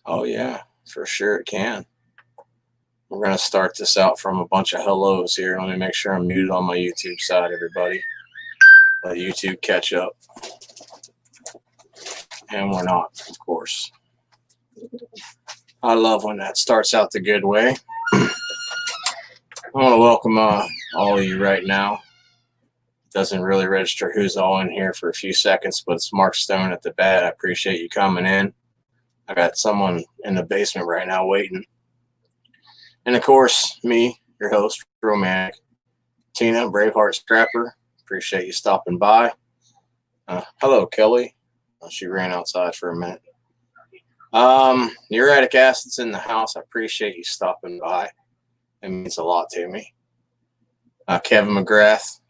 Oh, yeah, for sure it can. We're going to start this out from a bunch of hellos here. Let me make sure I'm muted on my YouTube side, everybody. Let YouTube catch up. And we're not, of course. I love when that starts out the good way. I want to welcome all of you right now. It doesn't really register who's all in here for a few seconds, but it's Mark Stone at the bat. I appreciate you coming in. I got someone in the basement right now waiting. And of course, me, your host, Romantic. Tina, Braveheart Scrapper, appreciate you stopping by. Hello, Kelly. She ran outside for a minute. Uric acid's in the house. I appreciate you stopping by. It means a lot to me. Kevin McGrath,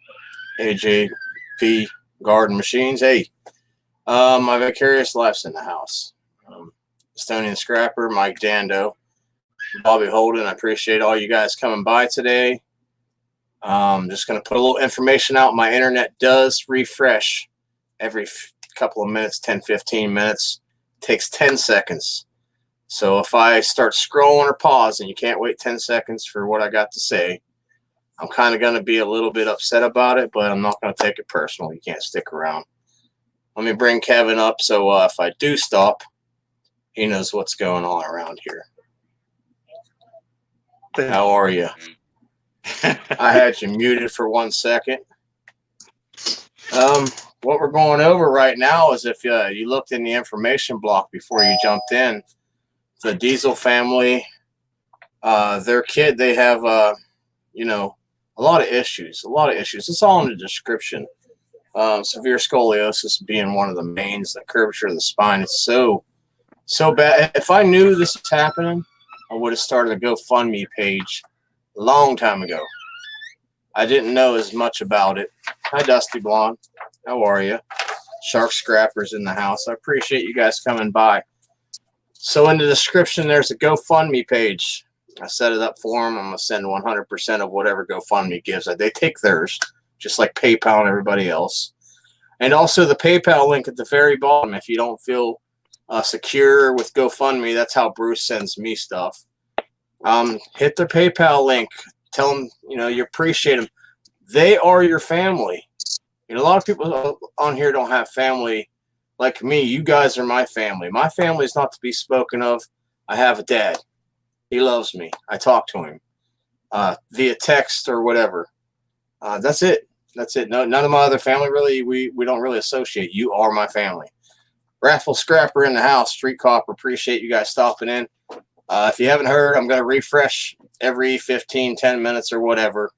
AJP Garden Machines. Hey, my Vicarious Life's in the house. Estonian Scrapper, Mike Dando, Bobby Holden. I appreciate all you guys coming by today. Just going to put a little information out. My internet does refresh every couple of minutes, 10, 15 minutes. It takes 10 seconds. So if I start scrolling or pause and you can't wait 10 seconds for what I got to say, I'm kind of going to be a little bit upset about it, but I'm not going to take it personal. You can't stick around. Let me bring Kevin up so if I do stop, he knows what's going on around here. How are you? I had you muted for 1 second. What we're going over right now is if you looked in the information block before you jumped in, the Diesel family, their kid, they have, a lot of issues. It's all in the description. Severe scoliosis being one of the mains, the curvature of the spine. It's so bad. If I knew this was happening, I would have started a GoFundMe page a long time ago. I didn't know as much about it. Hi, Dusty Blonde. How are you? Shark Scrappers in the house. I appreciate you guys coming by. So in the description, there's a GoFundMe page. I set it up for them. I'm going to send 100% of whatever GoFundMe gives. They take theirs, just like PayPal and everybody else. And also the PayPal link at the very bottom. If you don't feel secure with GoFundMe, that's how Bruce sends me stuff. Hit their PayPal link. Tell them, you appreciate them. They are your family. A lot of people on here don't have family like me. You guys are my family. My family is not to be spoken of. I have a dad. He loves me. I talk to him via text or whatever. That's it. No, none of my other family really. We don't really associate. You are my family. Raffle Scrapper in the house. Street Copper. Appreciate you guys stopping in. If you haven't heard, I'm going to refresh every 15, 10 minutes or whatever.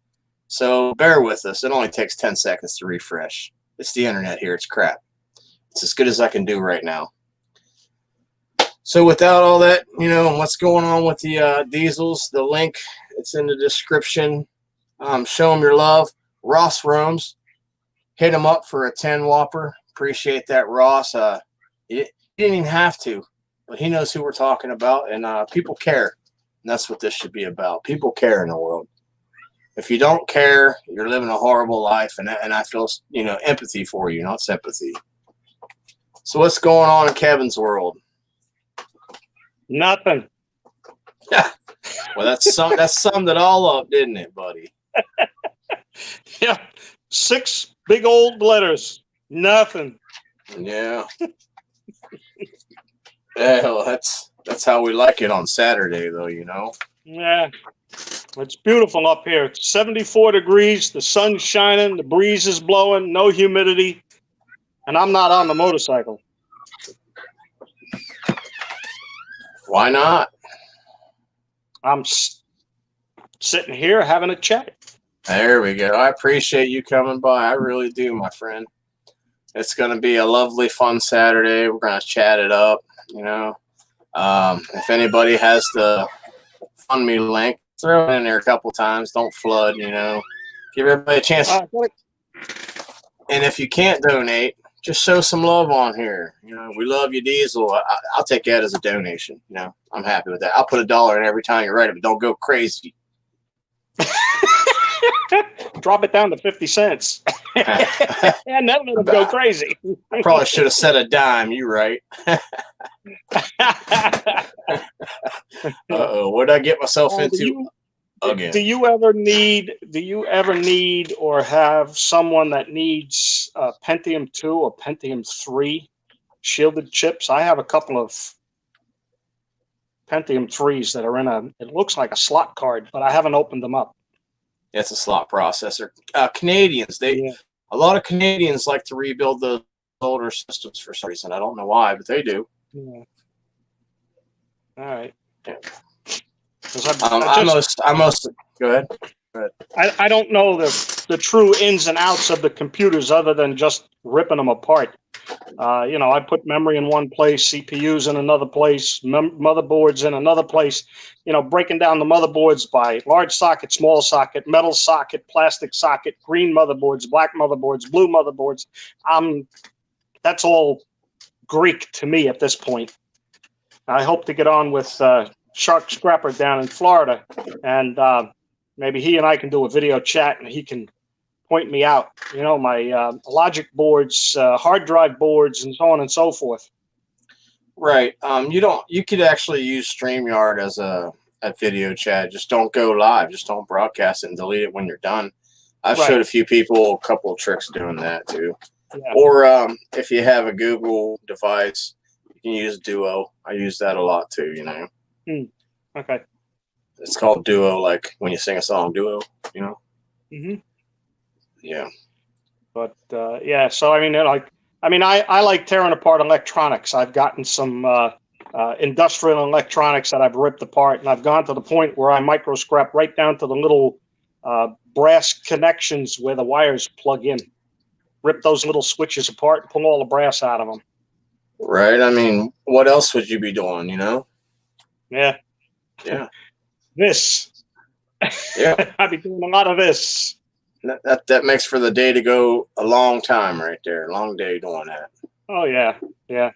So bear with us. It only takes 10 seconds to refresh. It's the internet here. It's crap. It's as good as I can do right now. So without all that, what's going on with the diesels, the link, it's in the description. Show them your love. Ross Roams, hit him up for a 10 whopper. Appreciate that, Ross. He didn't even have to, but he knows who we're talking about, and people care. And that's what this should be about. People care in the world. If you don't care, you're living a horrible life, and I feel, empathy for you, not sympathy. So what's going on in Kevin's world? Nothing. Yeah. Well, that summed it all up, didn't it, buddy? Yeah. 6 big old letters. Nothing. Yeah. Well, that's how we like it on Saturday, though, Yeah. It's beautiful up here. It's 74 degrees. The sun's shining. The breeze is blowing. No humidity. And I'm not on the motorcycle. Why not? I'm sitting here having a chat. There we go. I appreciate you coming by. I really do, my friend. It's going to be a lovely, fun Saturday. We're going to chat it up, If anybody has the Fund Me link, throw it in there a couple times. Don't flood, Give everybody a chance. And if you can't donate, just show some love on here. We love you, Diesel. I'll take that as a donation. I'm happy with that. I'll put $1 in every time you write it, but don't go crazy. Drop it down to 50 cents. And that let him go crazy. I probably should have said a dime. You're right. Uh-oh, what did I get myself into again? Do you ever need or have someone that needs Pentium 2 or Pentium 3 shielded chips? I have a couple of Pentium 3s that are it looks like a slot card, but I haven't opened them up. It's a slot processor. Canadians, a lot of Canadians like to rebuild those older systems for some reason. I don't know why, but they do. Yeah. All right. Yeah. Go ahead. I don't know the true ins and outs of the computers other than just ripping them apart. I put memory in one place, CPUs in another place, motherboards in another place, breaking down the motherboards by large socket, small socket, metal socket, plastic socket, green motherboards, black motherboards, blue motherboards. That's all Greek to me at this point. I hope to get on with Shark Scrapper down in Florida, and maybe he and I can do a video chat, and he can point me out, my logic boards, hard drive boards, and so on and so forth. Right. You could actually use StreamYard as a video chat. Just don't go live. Just don't broadcast it and delete it when you're done. I've showed a few people a couple of tricks doing that too. Yeah. Or if you have a Google device, you can use Duo. I use that a lot too, Okay. It's called Duo, like when you sing a song, Duo, Mm-hmm. Yeah. But so I like tearing apart electronics. I've gotten some industrial electronics that I've ripped apart, and I've gone to the point where I micro scrap right down to the little brass connections where the wires plug in. Rip those little switches apart and pull all the brass out of them. Right. I mean, what else would you be doing, Yeah. Yeah. This. Yeah. I'd be doing a lot of this. That makes for the day to go a long time right there. Long day doing that. Oh, yeah. Yeah.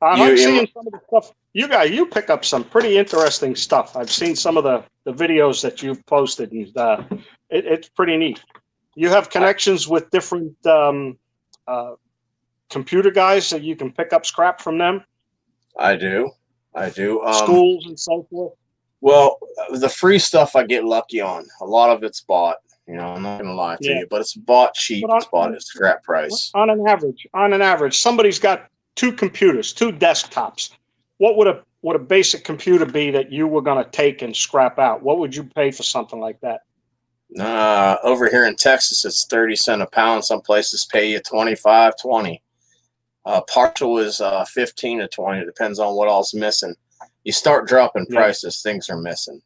I'm seeing some of the stuff. You pick up some pretty interesting stuff. I've seen some of the videos that you've posted, and it's pretty neat. You have connections with different computer guys that you can pick up scrap from them? I do. Schools and so forth? Well, the free stuff I get lucky on. A lot of it's bought. I'm not going to lie to you, but it's bought cheap. It's bought at scrap price. On an average, somebody's got 2 computers, 2 desktops. What would a basic computer be that you were going to take and scrap out? What would you pay for something like that? Over here in Texas, it's 30 cents a pound. Some places pay you 25, 20. Partial is 15 to 20. It depends on what all's missing. You start dropping prices, things are missing.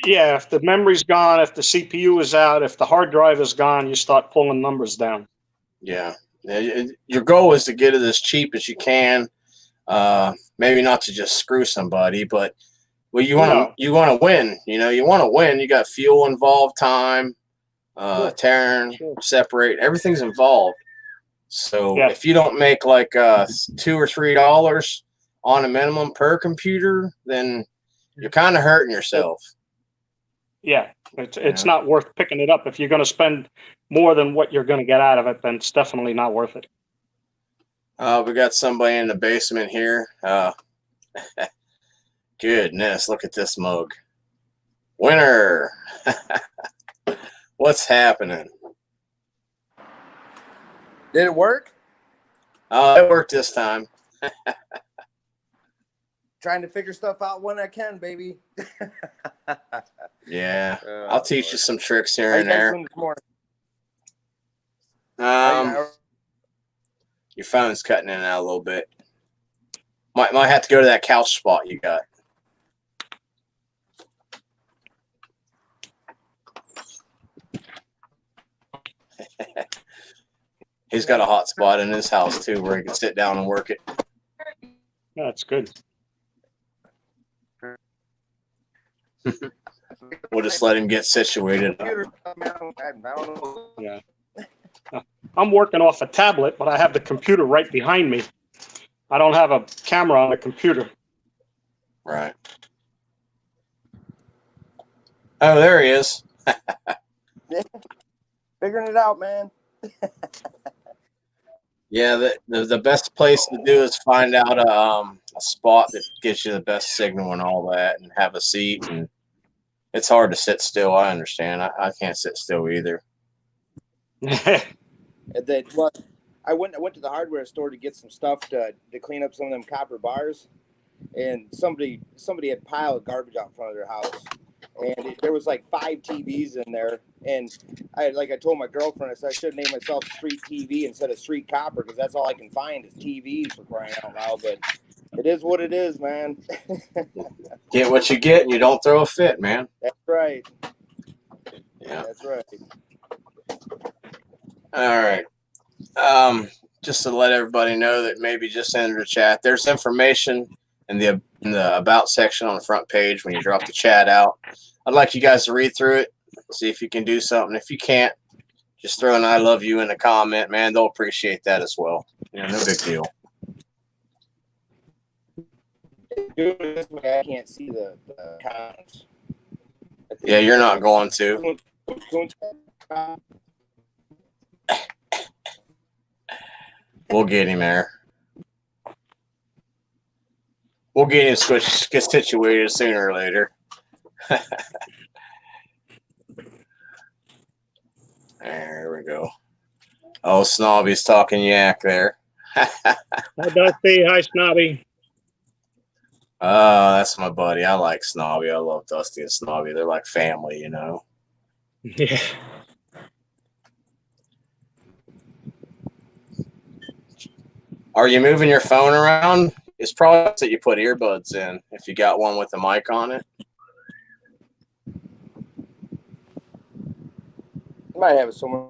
Yeah, if the memory's gone, if the CPU is out, if the hard drive is gone, you start pulling numbers down. Yeah. Your goal is to get it as cheap as you can. Maybe not to just screw somebody, but you want to win. You want to win. You got fuel involved, time, tearing, separate. Everything's involved. So if you don't make like $2 or $3 on a minimum per computer, then you're kind of hurting yourself. Yeah, it's not worth picking it up. If you're going to spend more than what you're going to get out of it, then it's definitely not worth it. We got somebody in the basement here. Goodness, look at this mug. Winner. What's happening? Did it work? It worked this time. Trying to figure stuff out when I can, baby. Yeah, I'll teach you some tricks here and there. Your phone's cutting in and out a little bit. Might have to go to that couch spot you got. He's got a hot spot in his house too where he can sit down and work it. That's good. We'll just let him get situated. Yeah. I'm working off a tablet, but I have the computer right behind me. I don't have a camera on the computer. Right. Oh, there he is. Figuring it out, man. Yeah, the best place to do is find out a spot that gives you the best signal and all that, and have a seat. And it's hard to sit still. I understand. I can't sit still either. Well, I went to the hardware store to get some stuff to clean up some of them copper bars, and somebody had piled garbage out in front of their house, and there was like 5 TVs in there, and I told my girlfriend, I said I should name myself Street TV instead of Street Copper, because that's all I can find is TVs, for crying out loud. But it is what it is, man. Get what you get, and you don't throw a fit, man. That's right. Yeah, that's right. All right. Just to let everybody know that maybe just enter the chat. There's information in the about section on the front page when you drop the chat out. I'd like you guys to read through it, see if you can do something. If you can't, just throw an "I love you" in the comment, man. They'll appreciate that as well. No big deal. Do it this way, I can't see the comments. Yeah, you're not going to. We'll get him there. We'll get him situated sooner or later. There we go. Oh, Snobby's talking yak there. Hi, Dusty. Hi, Snobby. Oh, that's my buddy. I like Snobby. I love Dusty and Snobby. They're like family, you know. Yeah. Are you moving your phone around? It's probably that you put earbuds in if you got one with a mic on it. I might have it somewhere.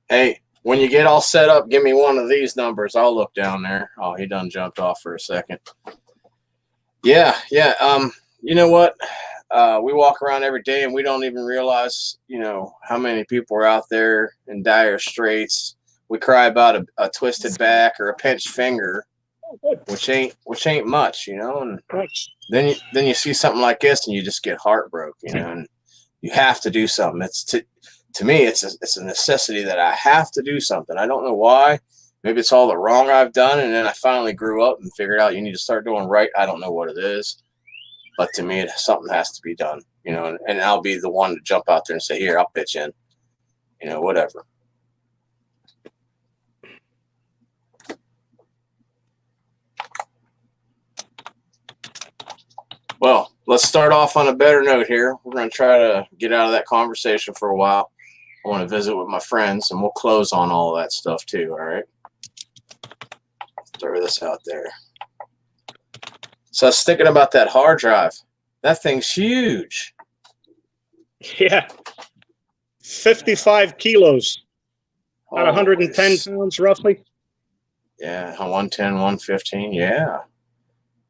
Hey, when you get all set up, give me one of these numbers. I'll look down there. Oh, he done jumped off for a second. Yeah. You know what? We walk around every day and we don't even realize, how many people are out there in dire straits. We cry about a twisted back or a pinched finger, which ain't much, and then you see something like this and you just get heartbroken, and you have to do something. To me, it's a necessity that I have to do something. I don't know why. Maybe it's all the wrong I've done, and then I finally grew up and figured out you need to start doing right. I don't know what it is, but to me, something has to be done, and I'll be the one to jump out there and say, here, I'll pitch in, whatever. Well, let's start off on a better note here. We're going to try to get out of that conversation for a while. I want to visit with my friends, and we'll close on all of that stuff too, all right? Throw this out there. So I was thinking about that hard drive. That thing's huge. Yeah. 55 kilos. About 110 pounds, roughly. Yeah, 110, 115. Yeah.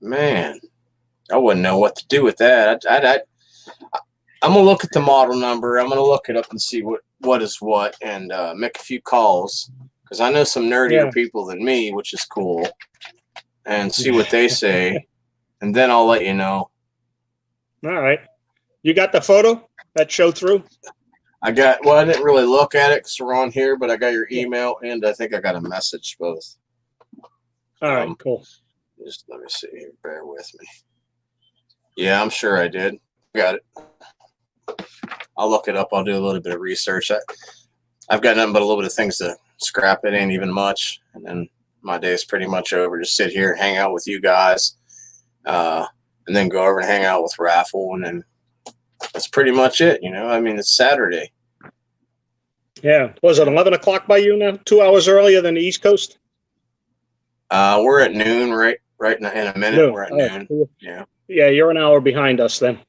Man, I wouldn't know what to do with that. I'm going to look at the model number. I'm going to look it up and see what is what, and make a few calls, because I know some nerdier people than me, which is cool, and see what they say, and then I'll let you know. All right. You got the photo that showed through? I didn't really look at it because we're on here, but I got your email, and I think I got a message both. All right, cool. Just let me see here. Bear with me. Yeah, I'm sure I did. Got it. I'll look it up. I'll do a little bit of research. I've got nothing but a little bit of things to scrap. It ain't even much. And then my day is pretty much over. Just sit here and hang out with you guys. And then go over and hang out with Raffle. And then that's pretty much it. It's Saturday. Yeah. Was it 11 o'clock by you now? 2 hours earlier than the East Coast? We're at noon right in a minute. Noon. We're at noon. Cool. Yeah. Yeah, you're an hour behind us then.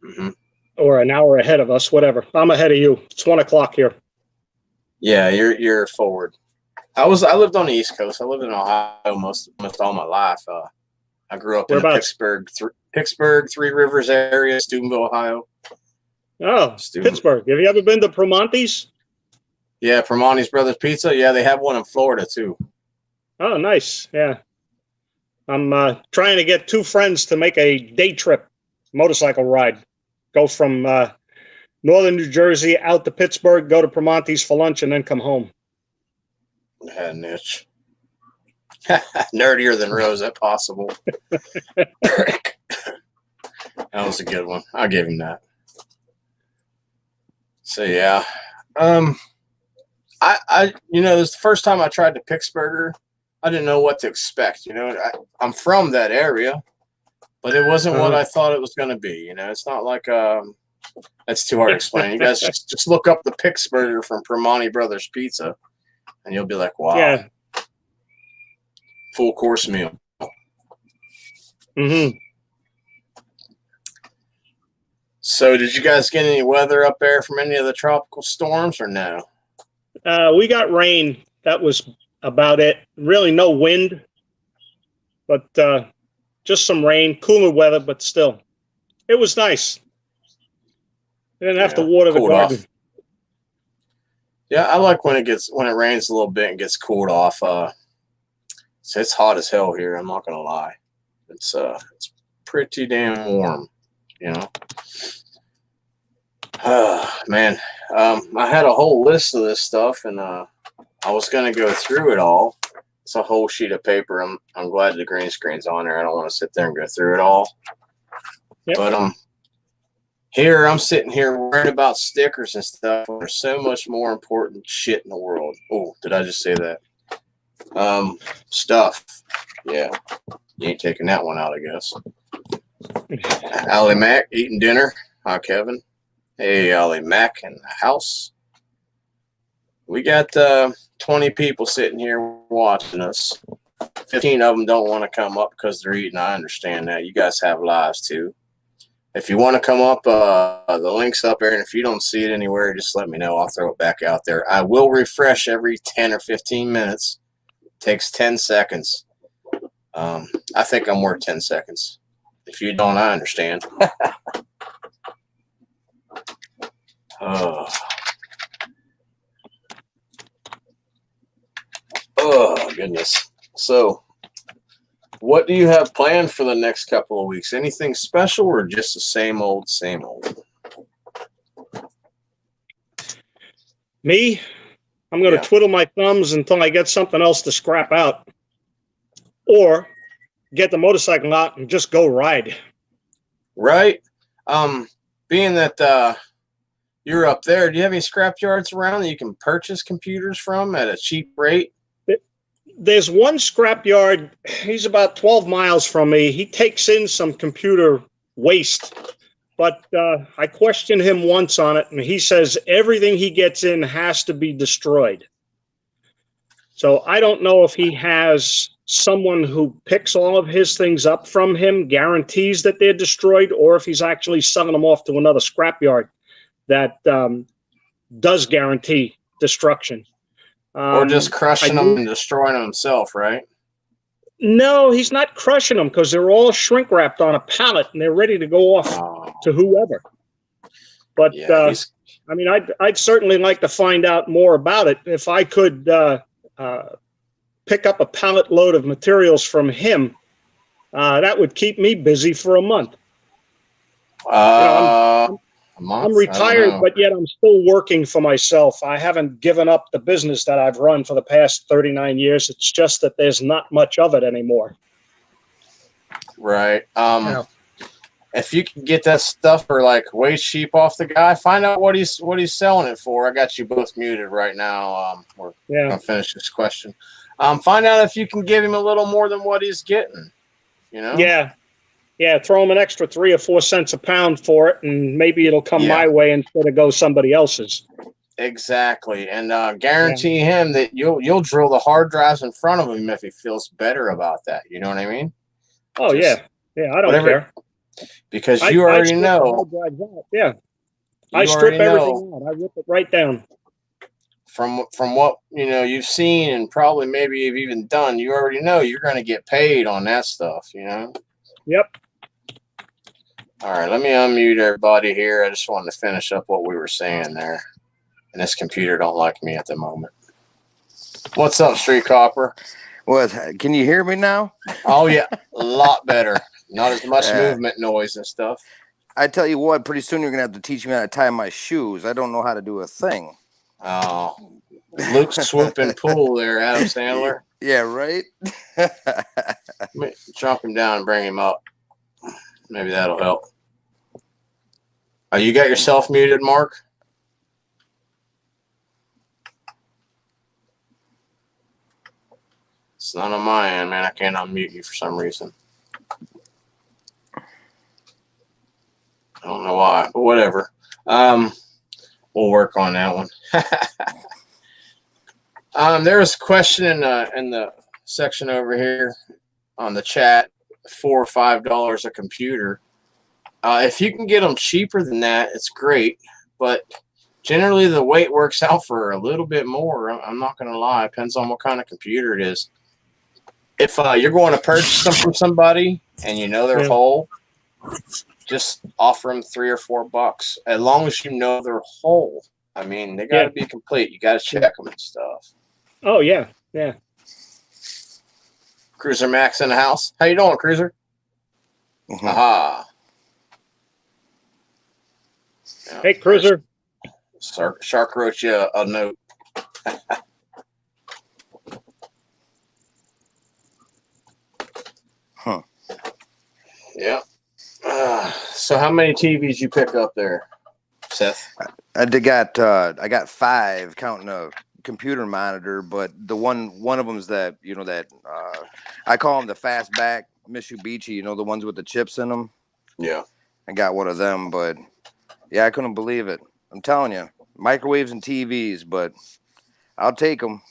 Mm-hmm. Or an hour ahead of us, whatever. I'm ahead of you. It's 1 o'clock here. Yeah, you're forward. I lived on the East Coast. I lived in Ohio most all my life. I grew up in the Pittsburgh, Three Rivers area, Steubenville, Ohio. Oh, Pittsburgh. Have you ever been to Promonti's? Yeah, Promonti's Brothers Pizza. Yeah, they have one in Florida too. Oh, nice. Yeah. I'm trying to get 2 friends to make a day trip. motorcycle ride. Go from northern New Jersey out to Pittsburgh, go to Primanti's for lunch, and then come home. Had an itch. Nerdier than Rose, that possible. That was a good one. I'll give him that. So yeah, I you know, this is the first time I tried the Pittsburgher. I didn't know what to expect. You know, I'm from that area, but it wasn't what I thought it was going to be. You know, it's not like that's too hard to explain. You guys just look up the Pittsburgher from Primanti Brothers Pizza, and you'll be like, wow, Yeah. Full course meal. Mm-hmm. So, did you guys get any weather up there from any of the tropical storms, or no? We got rain. That was about it. Really no wind, but just some rain, cooler weather, but still. It was nice. You didn't have to water the garden. Off. Yeah, I like when it rains a little bit and gets cooled off. It's hot as hell here, I'm not gonna lie. It's pretty damn warm, you know. Man, I had a whole list of this stuff, and I was gonna go through it all. It's a whole sheet of paper. I'm glad the green screen's on there. I don't want to sit there and go through it all. Yep. But here I'm sitting here worried about stickers and stuff. There's so much more important shit in the world. Oh, did I just say that? Stuff. Yeah, you ain't taking that one out, I guess. Allie Mac eating dinner. Hi, Kevin. Hey, Allie Mac in the house. We got 20 people sitting here watching us. 15 of them don't want to come up because they're eating. I understand that. You guys have lives too. If you want to come up, the link's up there, and if you don't see it anywhere, just let me know. I'll throw it back out there. I will refresh every 10 or 15 minutes. It takes 10 seconds. I think I'm worth 10 seconds. If you don't, I understand. Oh, goodness. So, what do you have planned for the next couple of weeks? Anything special or just the same old, same old? Me? I'm going to twiddle my thumbs until I get something else to scrap out. Or get the motorcycle out and just go ride. Right. Being that you're up there, do you have any scrap yards around that you can purchase computers from at a cheap rate? There's one scrap yard. He's about 12 miles from me. He takes in some computer waste, but I questioned him once on it, and he says everything he gets in has to be destroyed. So I don't know if he has someone who picks all of his things up from him, guarantees that they're destroyed, or if he's actually selling them off to another scrap yard that does guarantee destruction. Or just crushing them and destroying them himself, right? No, he's not crushing them because they're all shrink wrapped on a pallet and they're ready to go off to whoever. But yeah, I mean, I'd certainly like to find out more about it. If I could pick up a pallet load of materials from him, that would keep me busy for a month. I'm retired, but yet I'm still working for myself. I haven't given up the business that I've run for the past 39 years. It's just that there's not much of it anymore. Right. If you can get that stuff for like way cheap off the guy, find out what he's selling it for. I got you both muted right now. We're gonna finish this question. Find out if you can give him a little more than what he's getting. You know? Yeah, throw him an extra 3 or 4 cents a pound for it, and maybe it'll come my way instead of go somebody else's. Exactly, and guarantee him that you'll drill the hard drives in front of him if he feels better about that. You know what I mean? Oh, I don't care. Because you already know. Yeah, I strip everything out. I rip it right down. From what you've seen and probably maybe you've even done, you already know you're going to get paid on that stuff. You know. Yep. All right, let me unmute everybody here. I just wanted to finish up what we were saying there. And this computer don't like me at the moment. What's up, Street Copper? What? Can you hear me now? Oh, yeah. A lot better. Not as much movement noise and stuff. I tell you what, pretty soon you're gonna have to teach me how to tie my shoes. I don't know how to do a thing. Oh, Luke swoop and pull there, Adam Sandler. Yeah, right. Let me drop him down and bring him up. Maybe that'll help. You got yourself muted, Mark? It's not on my end, man. I can't unmute you for some reason. I don't know why, but whatever. We'll work on that one. There was a question in the section over here on the chat, $4 or $5 a computer. If you can get them cheaper than that, it's great. But generally, the weight works out for a little bit more. I'm not going to lie. It depends on what kind of computer it is. If you're going to purchase them from somebody and you know they're whole, just offer them $3 or $4. As long as you know they're whole. I mean, they got to be complete. You got to check them and stuff. Oh, yeah. Yeah. Cruiser Max in the house. How you doing, Cruiser? Mm-hmm. Aha. Yeah, hey, Cruiser. Shark wrote you a note. Huh. Yeah. So how many TVs you pick up there, Seth? I got 5 counting a computer monitor, but the one of them is that I call them the fastback Mitsubishi, the ones with the chips in them. Yeah. I got one of them, but yeah, I couldn't believe it. I'm telling you, microwaves and TVs, but I'll take them.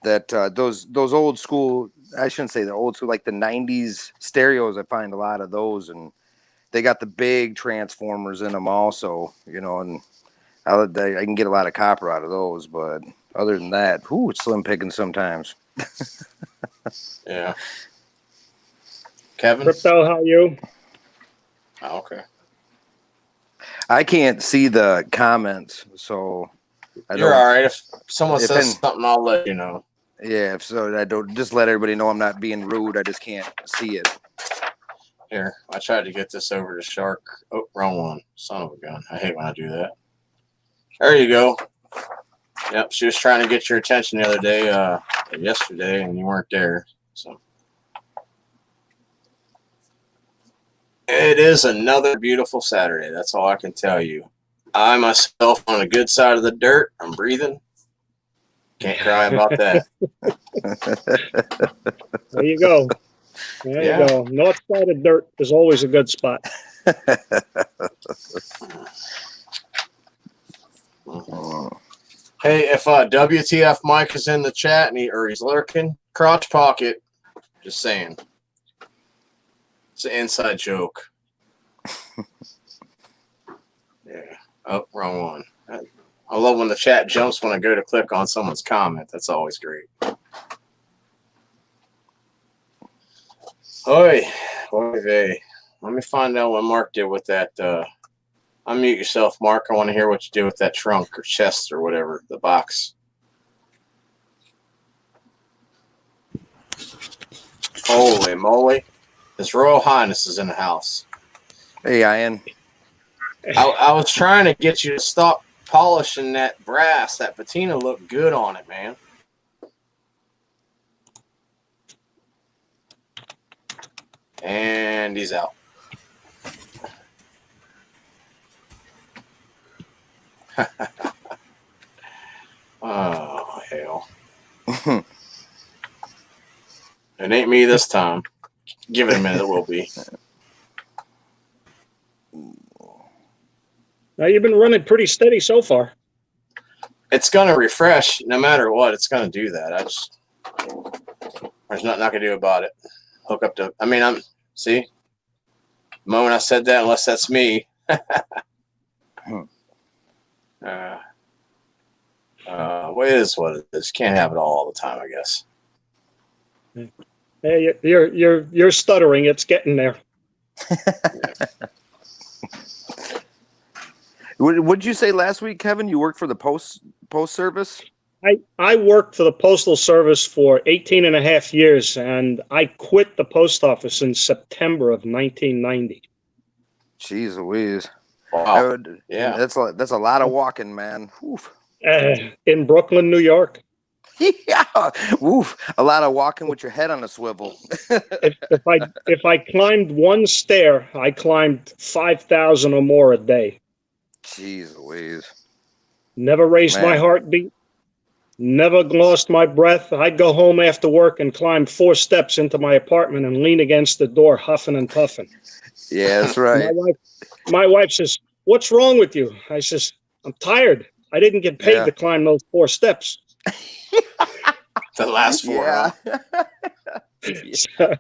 That those old school, I shouldn't say the old school, like the 90s stereos, I find a lot of those, and they got the big transformers in them also, and I can get a lot of copper out of those, but other than that, it's slim picking sometimes. Yeah. Kevin? Crypto, how are you? Oh, okay. I can't see the comments, so you're all right. If someone says something, I'll let you know. Yeah, so I don't just let everybody know I'm not being rude. I just can't see it. Here, I tried to get this over to Shark. Oh, wrong one. Son of a gun. I hate when I do that. There you go. Yep, she was trying to get your attention the other day, yesterday, and you weren't there. So it is another beautiful Saturday. That's all I can tell you. I myself on a good side of the dirt. I'm breathing. Can't cry about that. There you go. There you go. North side of dirt is always a good spot. Hey, if WTF Mike is in the chat and he's lurking, crotch pocket. Just saying. It's an inside joke. Yeah. Oh, wrong one. I love when the chat jumps when I go to click on someone's comment. That's always great. Oy vey. Let me find out what Mark did with that. Unmute yourself, Mark. I want to hear what you did with that trunk or chest or whatever, the box. Holy moly. His Royal Highness is in the house. Hey, Ian. I was trying to get you to stop polishing that brass. That patina looked good on it, man. And he's out. Oh, hell. It ain't me this time. Give it a minute, it will be. Now, you've been running pretty steady so far. It's going to refresh no matter what. It's going to do that. There's nothing I can do about it. Hook up to, see? The moment I said that, unless that's me. Well, it is what it is. Can't have it all the time, I guess. Hey, you're stuttering. It's getting there. What'd you say last week, Kevin? You worked for the post service? I worked for the Postal Service for 18 and a half years, and I quit the post office in September of 1990. Jeez Louise. Wow. Yeah. That's a lot of walking, man. Oof. In Brooklyn, New York. Yeah. Oof. A lot of walking with your head on a swivel. If I climbed one stair, I climbed 5,000 or more a day. Jeez Louise. Never raised my Man. heartbeat. Never lost my breath. I'd go home after work and climb 4 steps into my apartment and lean against the door, huffing and puffing. Yeah, that's right. My wife says, "What's wrong with you?" I says, "I'm tired. I didn't get paid to climb those 4 steps." The last 4. Yeah. Huh?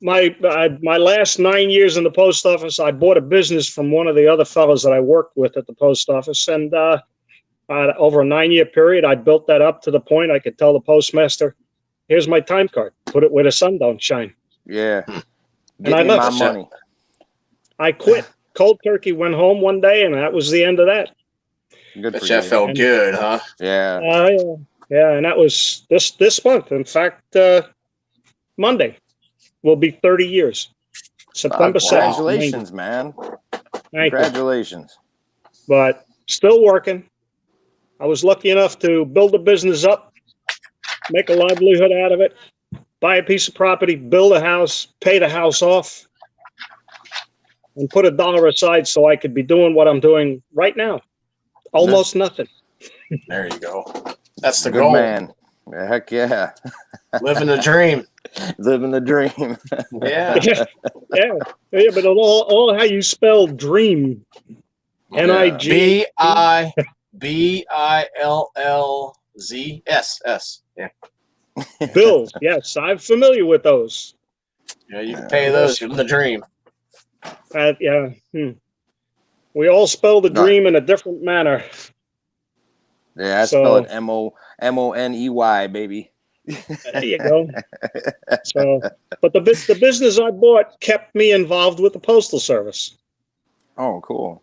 My last 9 years in the post office, I bought a business from one of the other fellows that I worked with at the post office, and over a 9-year period, I built that up to the point I could tell the postmaster, "Here's my time card. Put it where the sun don't shine." Yeah. And I left. My money. I quit. Cold turkey, went home one day, and that was the end of that. Good Bet for that you. felt good, huh? Yeah. Yeah, and that was this month. In fact, Monday will be 30 years. September 7th. Congratulations, man. Thank Congratulations. you. But still working. I was lucky enough to build a business up, make a livelihood out of it, buy a piece of property, build a house, pay the house off, and put $1 aside so I could be doing what I'm doing right now. Almost nothing. There you go. That's the Good goal. man. Heck yeah. Living the dream. Living the dream. Yeah. Yeah, but all how you spell dream. N-I-G. BILLZSS. Yeah. Bills. Yes, I'm familiar with those. Yeah, you can pay those. You're living the dream. Yeah. We all spell the dream in a different manner. Yeah, I spell it M-O-N-E-Y, baby. There you go. But the business I bought kept me involved with the Postal Service. Oh, cool.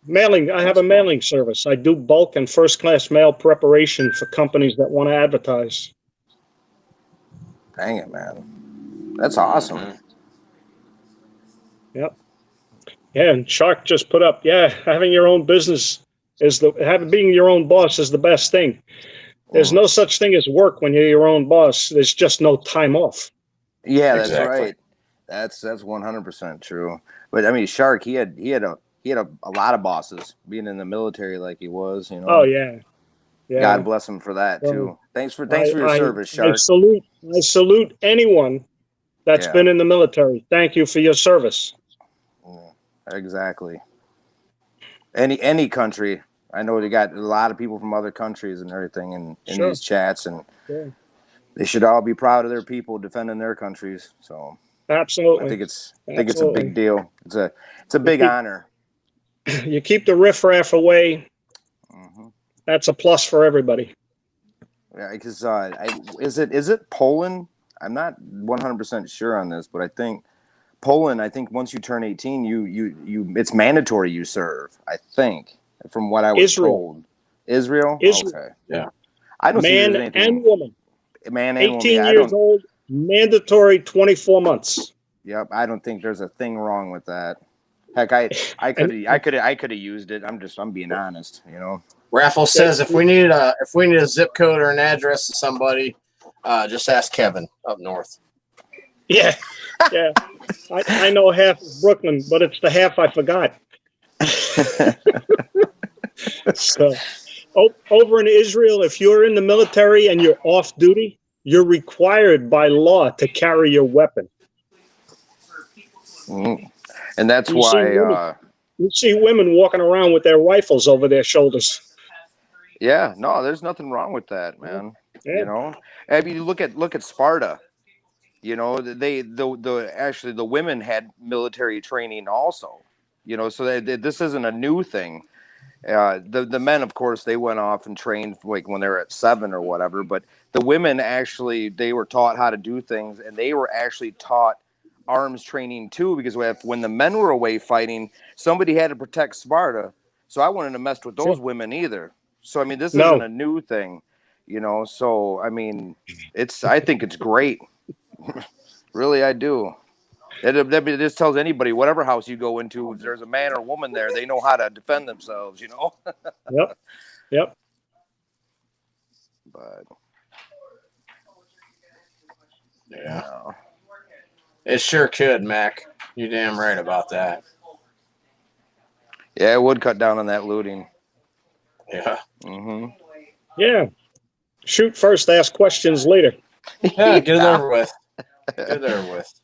Mailing. I have a mailing service. I do bulk and first-class mail preparation for companies that want to advertise. Dang it, man. That's awesome. Mm-hmm. Yep. Yeah, and Shark just put up, having your own business being your own boss is the best thing. There's no such thing as work when you're your own boss. There's just no time off. Yeah, that's Exactly. right. That's 100% true. But I mean, Shark, he had a lot of bosses being in the military like he was, you know. Oh yeah. God bless him for that too. Thanks for your service, Shark. I salute anyone that's been in the military. Thank you for your service. Yeah, exactly. Any country. I know they got a lot of people from other countries and everything in these chats, and they should all be proud of their people defending their countries. So absolutely, I think it's a big deal. It's a big honor. You keep the riffraff away. Mm-hmm. That's a plus for everybody. Yeah, because is it Poland? I'm not 100% sure on this, but I think Poland. I think once you turn 18, you it's mandatory you serve. I think. From what I was told. Israel? Okay. Yeah. I don't see man anything. And woman. Man and 18 woman. years old, mandatory 24 months. Yep. I don't think there's a thing wrong with that. Heck, I could have used it. I'm being honest, you know. Raffle says if we need a zip code or an address to somebody, just ask Kevin up north. Yeah. Yeah. I know half of Brooklyn, but it's the half I forgot. So, over in Israel, if you're in the military and you're off duty, you're required by law to carry your weapon. And that's why you see women walking around with their rifles over their shoulders. Yeah, no, there's nothing wrong with that, man. Yeah. You know, I mean, look at Sparta. You know, actually the women had military training also. You know, so this isn't a new thing. The men, of course, they went off and trained like when they were at 7 or whatever. But the women actually, they were taught how to do things, and they were actually taught arms training too. Because when the men were away fighting, somebody had to protect Sparta. So I wouldn't have messed with those women either. So I mean, this isn't a new thing, you know. So I mean, I think it's great. Really, I do. It just tells anybody, whatever house you go into, if there's a man or woman there, they know how to defend themselves, you know? Yep. Yep. But Yeah. no. It sure could, Mac. You're damn right about that. Yeah, it would cut down on that looting. Yeah. Mm-hmm. Yeah. Shoot first, ask questions later. Yeah, get it over with. Get it over with.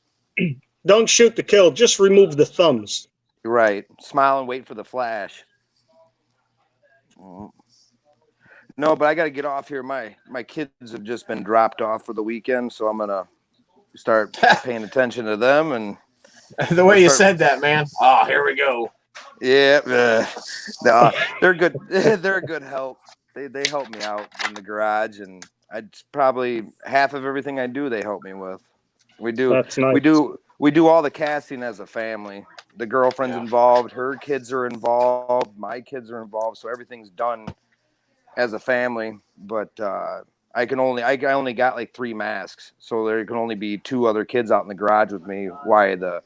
Don't shoot to kill. Just remove the thumbs. Right. Smile and wait for the flash. No, but I got to get off here. My kids have just been dropped off for the weekend, so I'm going to start paying attention to them. And The way you said that, man. Oh, here we go. yeah, they're good. They're a good help. They help me out in the garage, and probably half of everything I do, they help me with. We do. That's nice. We do all the casting as a family. The girlfriend's involved. Her kids are involved. My kids are involved. So everything's done as a family. But I only got like 3 masks, so there can only be 2 other kids out in the garage with me while the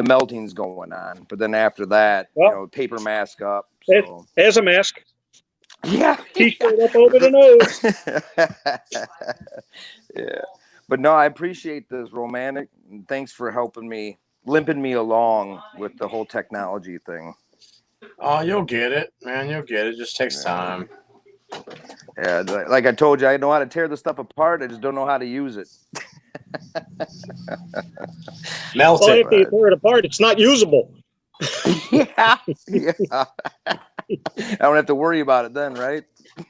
melting's going on. But then after that, paper mask up. So. There's a mask. Yeah. T-shirt up over the nose. Yeah. But no, I appreciate this, Romantic. And thanks for limping me along with the whole technology thing. Oh, you'll get it, man. You'll get it. Just takes time. Yeah, like I told you, I know how to tear the stuff apart. I just don't know how to use it. Melt Well, it. if you tear it apart, it's not usable. Yeah. I don't have to worry about it then, right?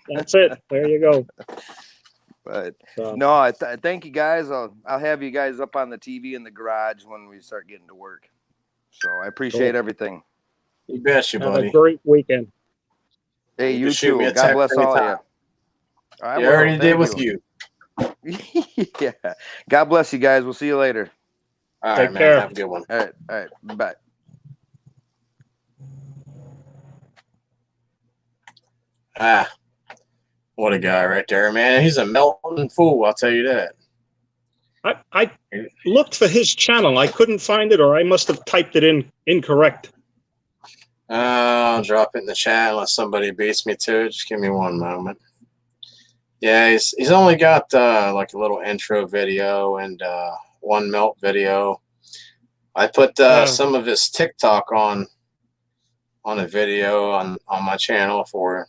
That's it. There you go. But no, thank you guys. I'll have you guys up on the TV in the garage when we start getting to work. So I appreciate everything. You bet you, buddy. Have a great weekend. Hey, you shoot me too. a God text bless all of anytime. you. I You already did with you. Yeah. God bless you guys. We'll see you later. All Take right, man. care. Have a good one. All right. Bye. Ah, what a guy right there, man. He's a melting fool, I'll tell you that. I looked for his channel. I couldn't find it, or I must have typed it in incorrect. I'll drop it in the chat unless somebody beats me to it. Just give me one moment. Yeah, he's only got like a little intro video and one melt video. I put some of his TikTok on a video on my channel for it.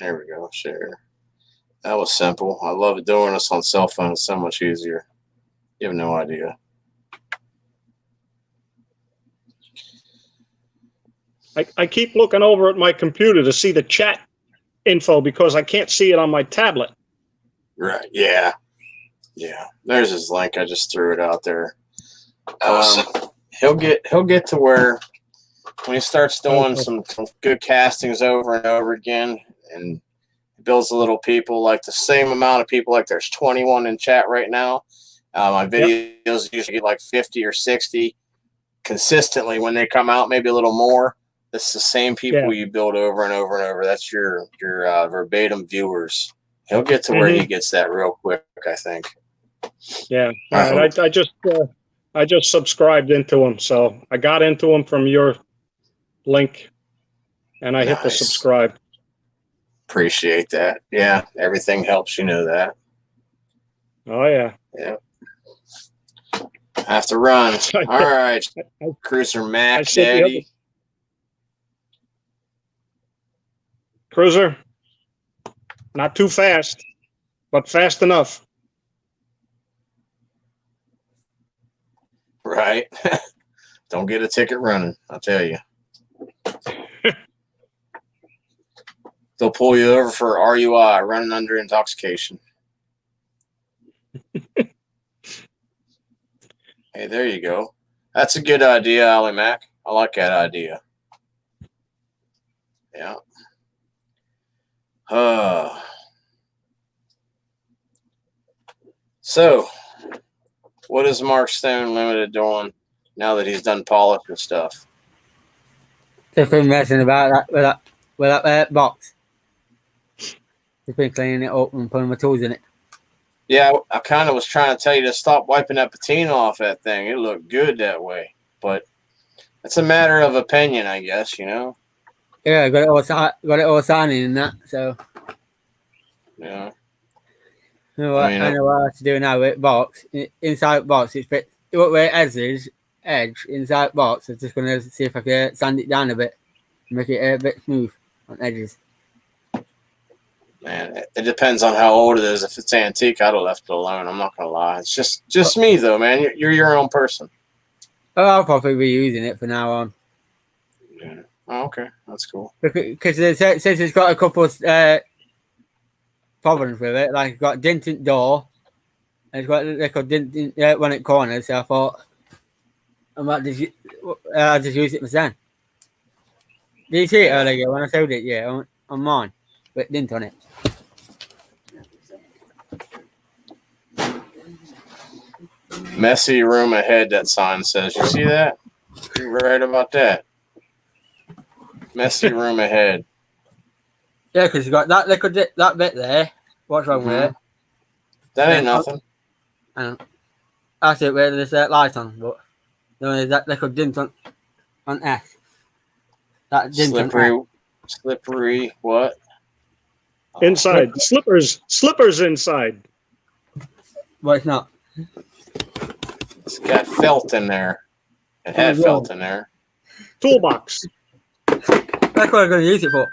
There we go. Share. That was simple. I love doing this on cell phone. It's so much easier. You have no idea. I keep looking over at my computer to see the chat info because I can't see it on my tablet. Right. Yeah. Yeah. There's his link. I just threw it out there. He'll get to where when he starts doing some good castings over and over again and builds a little people, like the same amount of people, like there's 21 in chat right now. My videos usually get like 50 or 60 consistently when they come out, maybe a little more. It's the same people you build over and over and over. That's your verbatim viewers. He'll get to where he gets that real quick, I think. Yeah. I just subscribed into him, so I got into him from your link, and I hit the subscribe. Appreciate that. Yeah, everything helps. You know that. Oh yeah. Yeah. I have to run. All right, Cruiser Mac Daddy. Cruiser, not too fast, but fast enough. Right. Don't get a ticket running, I'll tell you. They'll pull you over for RUI, running under intoxication. Hey, there you go. That's a good idea, Ollie Mac. I like that idea. Yeah. So, what is Mark Stone Limited doing now that he's done polish and stuff? Just been messing about that with that box. Just been cleaning it up and putting my tools in it. Yeah, I kind of was trying to tell you to stop wiping that patina off that thing. It looked good that way, but it's a matter of opinion, I guess. You know. Yeah, got it all signing and that. So Yeah. I know what to do now with box. Inside box, it's bit where edge inside box. I'm just gonna see if I can sand it down a bit, make it a bit smooth on edges. Man, it depends on how old it is. If it's antique, I'd have left it alone. I'm not gonna lie. It's just me though, man. You're your own person. Oh, I'll probably be using it from now on. Yeah. Oh, okay, that's cool. Because it says it's got a couple of problems with it. Like it's got a dented door, and it's got like a dent when it corners. So I thought I might I'll just use it myself. Did you see it earlier when I showed it? Yeah, on mine, with dent on it. Messy room ahead, that sign says. You see that? You're right about that. Messy room ahead. Yeah, because you got that that bit there. What's wrong with it? That ain't nothing. That's it where there's light on, but there's that little dent on S. That dent slippery. What? Inside slippers inside. Well, it's not. It's got felt in there. It had felt in there. Toolbox. That's what I'm going to use it for.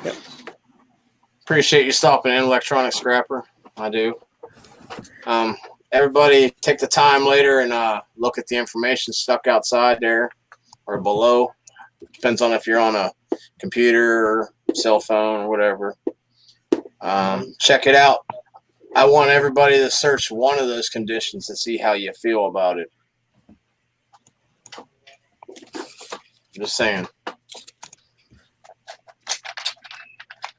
Yep. Appreciate you stopping in, Electronic Scrapper. I do. Everybody take the time later and look at the information stuck outside there or below. Depends on if you're on a computer or cell phone or whatever. Check it out. I want everybody to search one of those conditions and see how you feel about it. Just saying.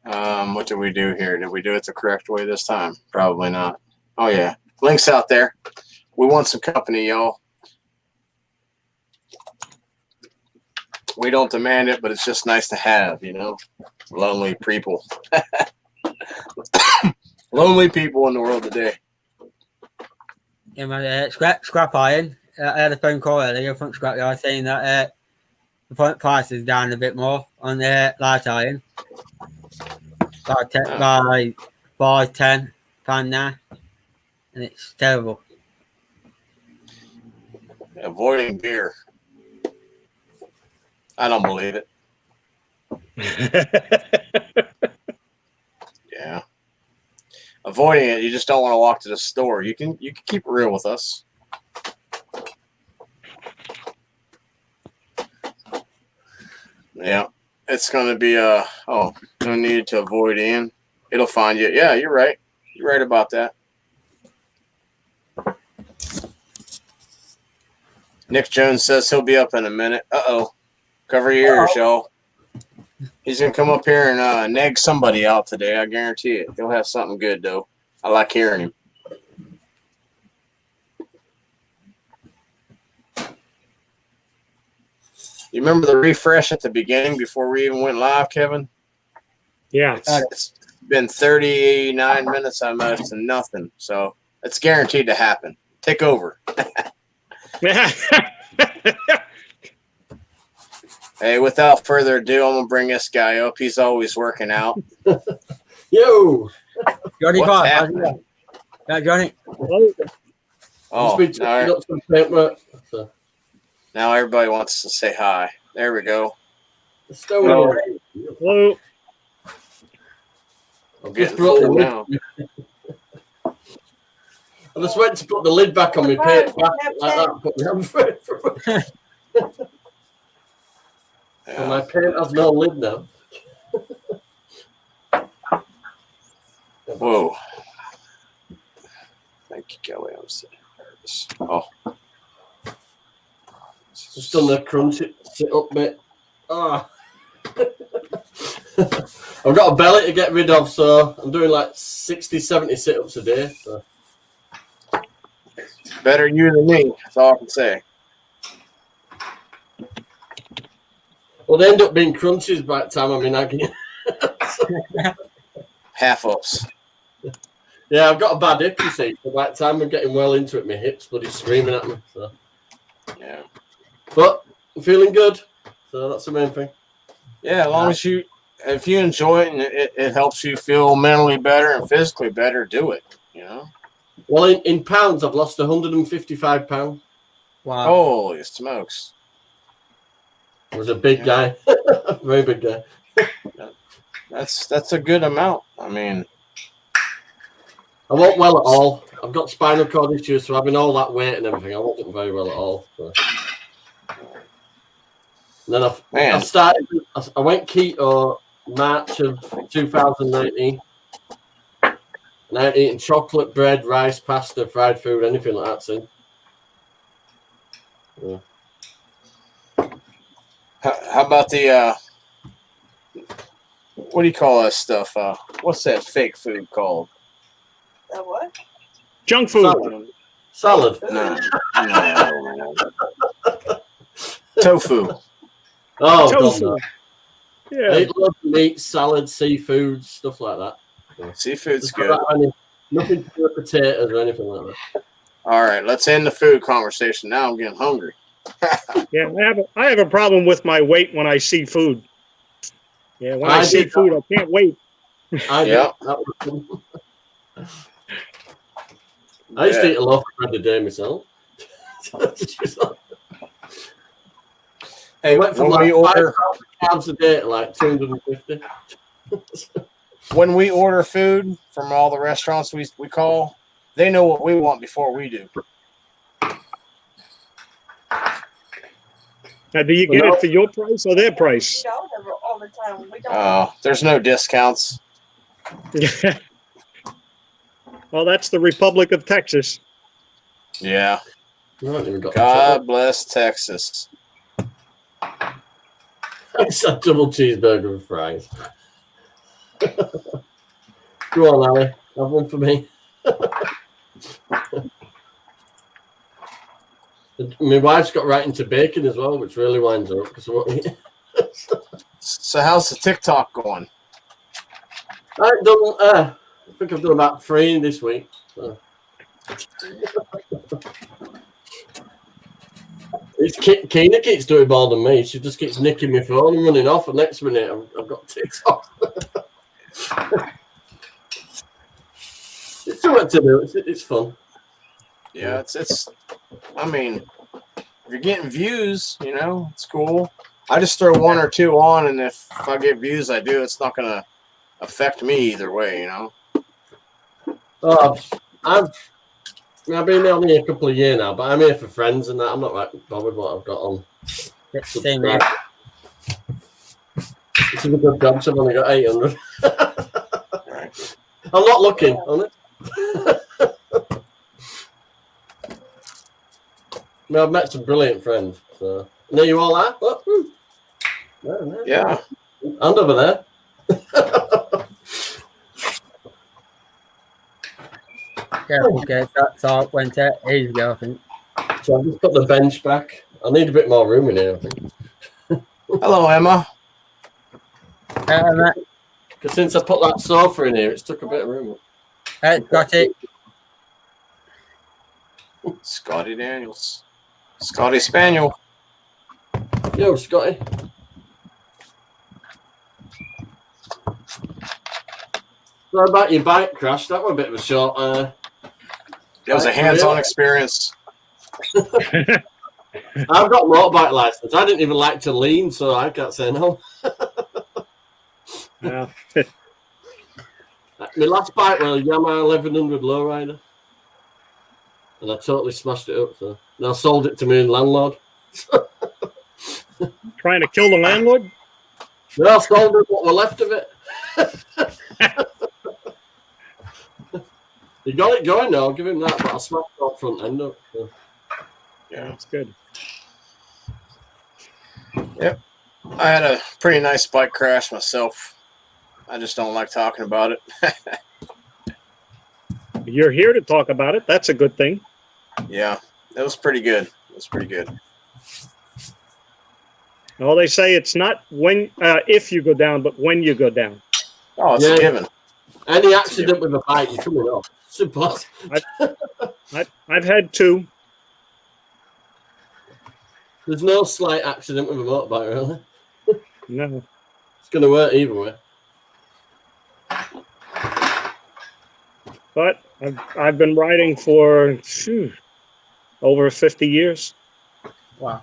What did we do here? Did we do it the correct way this time? Probably not. Oh, yeah. Links out there. We want some company, y'all. We don't demand it, but it's just nice to have, you know. Lonely people. Lonely people in the world today. Yeah, man, scrap iron. I had a phone call earlier from Scrap Yard saying that the price is down a bit more on the light iron. By £5-10 now. And it's terrible. Avoiding beer. I don't believe it. Yeah. Avoiding it, you just don't want to walk to the store. You can keep it real with us. Yeah. It's gonna be no need to avoid Ian. It'll find you. Yeah, you're right. You're right about that. Nick Jones says he'll be up in a minute. Uh-oh. Cover your ears, y'all. He's going to come up here and nag somebody out today. I guarantee it. He'll have something good, though. I like hearing him. You remember the refresh at the beginning before we even went live, Kevin? Yeah. It's been 39 minutes almost and nothing. So it's guaranteed to happen. Take over. Hey, without further ado, I'm going to bring this guy up. He's always working out. Yo! Johnny, what's happening? Yeah, Johnny. Oh, now, now everybody wants to say hi. There we go. Hello. Hello. I'm getting full now. I just went to put the lid back on my paint back like that. Put my hand Yeah. my paint has no lid now. Whoa. Thank you, Kelly. I'm so nervous. Oh. Just done the crunch sit up bit. Ah. I've got a belly to get rid of, so I'm doing like 60, 70 sit-ups a day. So. Better you than me. That's all I can say. Well, they end up being crunches by the time I'm in agony. Half ups. Yeah, I've got a bad hip, you see. So by the time I'm getting well into it, my hip's bloody screaming at me. So. Yeah. But I'm feeling good. So that's the main thing. Yeah, as long as if you enjoy it and it helps you feel mentally better and physically better, do it, you know? Well, in pounds, I've lost 155 pounds. Wow. Holy smokes. I was a big guy. Very big guy. That's a good amount. I mean, I wasn't well at all. I've got spinal cord issues, so having all that weight and everything, I wasn't very well at all. So. And then I started. I went keto March of 2019. And I ain't eating chocolate, bread, rice, pasta, fried food, anything like that. So. Yeah. How about the what do you call that stuff? What's that fake food called? What? Junk food. Salad. No. Tofu. Oh, Tofu. God, no. Yeah. I eat loads of meat, salad, seafood, stuff like that. Yeah. Seafood's good. Nothing to do with potatoes or anything like that. All right, let's end the food conversation. Now I'm getting hungry. Yeah, I have a problem with my weight when I see food. Yeah, when I see food, I can't wait. I used to eat a loaf of bread a day myself. Hey, went from when like we order carbs a day to like 250. when we order food from all the restaurants we call, they know what we want before we do. Now, do you get it for your price or their price? We don't ever all the time. We don't. There's no discounts. Well, that's the Republic of Texas. Yeah. God God bless Texas. It's a double cheeseburger with fries. Go on, Ali. Have one for me. My wife's got right into bacon as well, which really winds her up. So how's the TikTok going? I think I've done about 3 this week. So. Kina keeps doing more than me. She just keeps nicking my phone and running off. And next minute, I've got TikTok. It's too much to do. It's fun. Yeah, it's. I mean, if you're getting views, you know, it's cool. I just throw 1 or 2 on, and if I get views, I do. It's not gonna affect me either way, you know. I've been on here a couple of years now, but I'm here for friends and that. I'm not right bothered what I've got on. Same here. This is a good job. So I've only got 800. Right. I'm not looking on it. I've met some brilliant friends. So. And there you all are. Oh, there. Yeah. And over there. Yeah, okay, so it went 8 days ago, I think. So I've just put the bench back. I need a bit more room in here, I think. Hello, Emma. Because since I put that sofa in here, it's took a bit of room. Got it. Scotty Daniels. Scotty Spaniel. Yo, Scotty. Sorry about your bike crash. That was a bit of a short. It was a hands-on experience. I've got a motorbike license. I didn't even like to lean, so I can't say no. Yeah. My last bike was a Yamaha 1100 lowrider, and I totally smashed it up. So now I sold it to my landlord. Trying to kill the landlord? No, I sold it what was left of it. You got it going now. I'll give him that, but I smashed that front end up. So. Yeah, that's good. Yep. I had a pretty nice bike crash myself. I just don't like talking about it. You're here to talk about it. That's a good thing. Yeah, it was pretty good. It was pretty good. Well, they say it's not when if you go down, but when you go down. Oh, it's a given. Any accident with a bike, you're coming off. Simple. I've had 2. There's no slight accident with a motorbike, really. No. It's going to work either way. But I've been riding for over 50 years. Wow.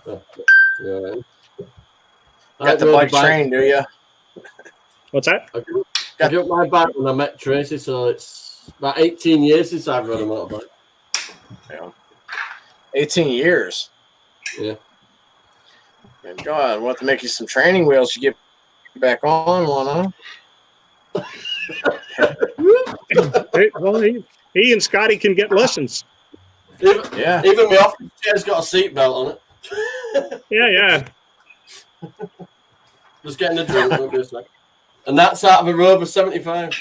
Yeah. Got the bike trained, do you? What's that? I got my bike when I met Tracy, so it's about 18 years since I've rode a motorbike. Yeah. 18 years. Yeah. And God, we'll have to make you some training wheels to get back on one, huh? Well, he and Scotty can get lessons. Even my office chair's got a seatbelt on it. Yeah. Just getting a drink. And that's out of a Rover 75.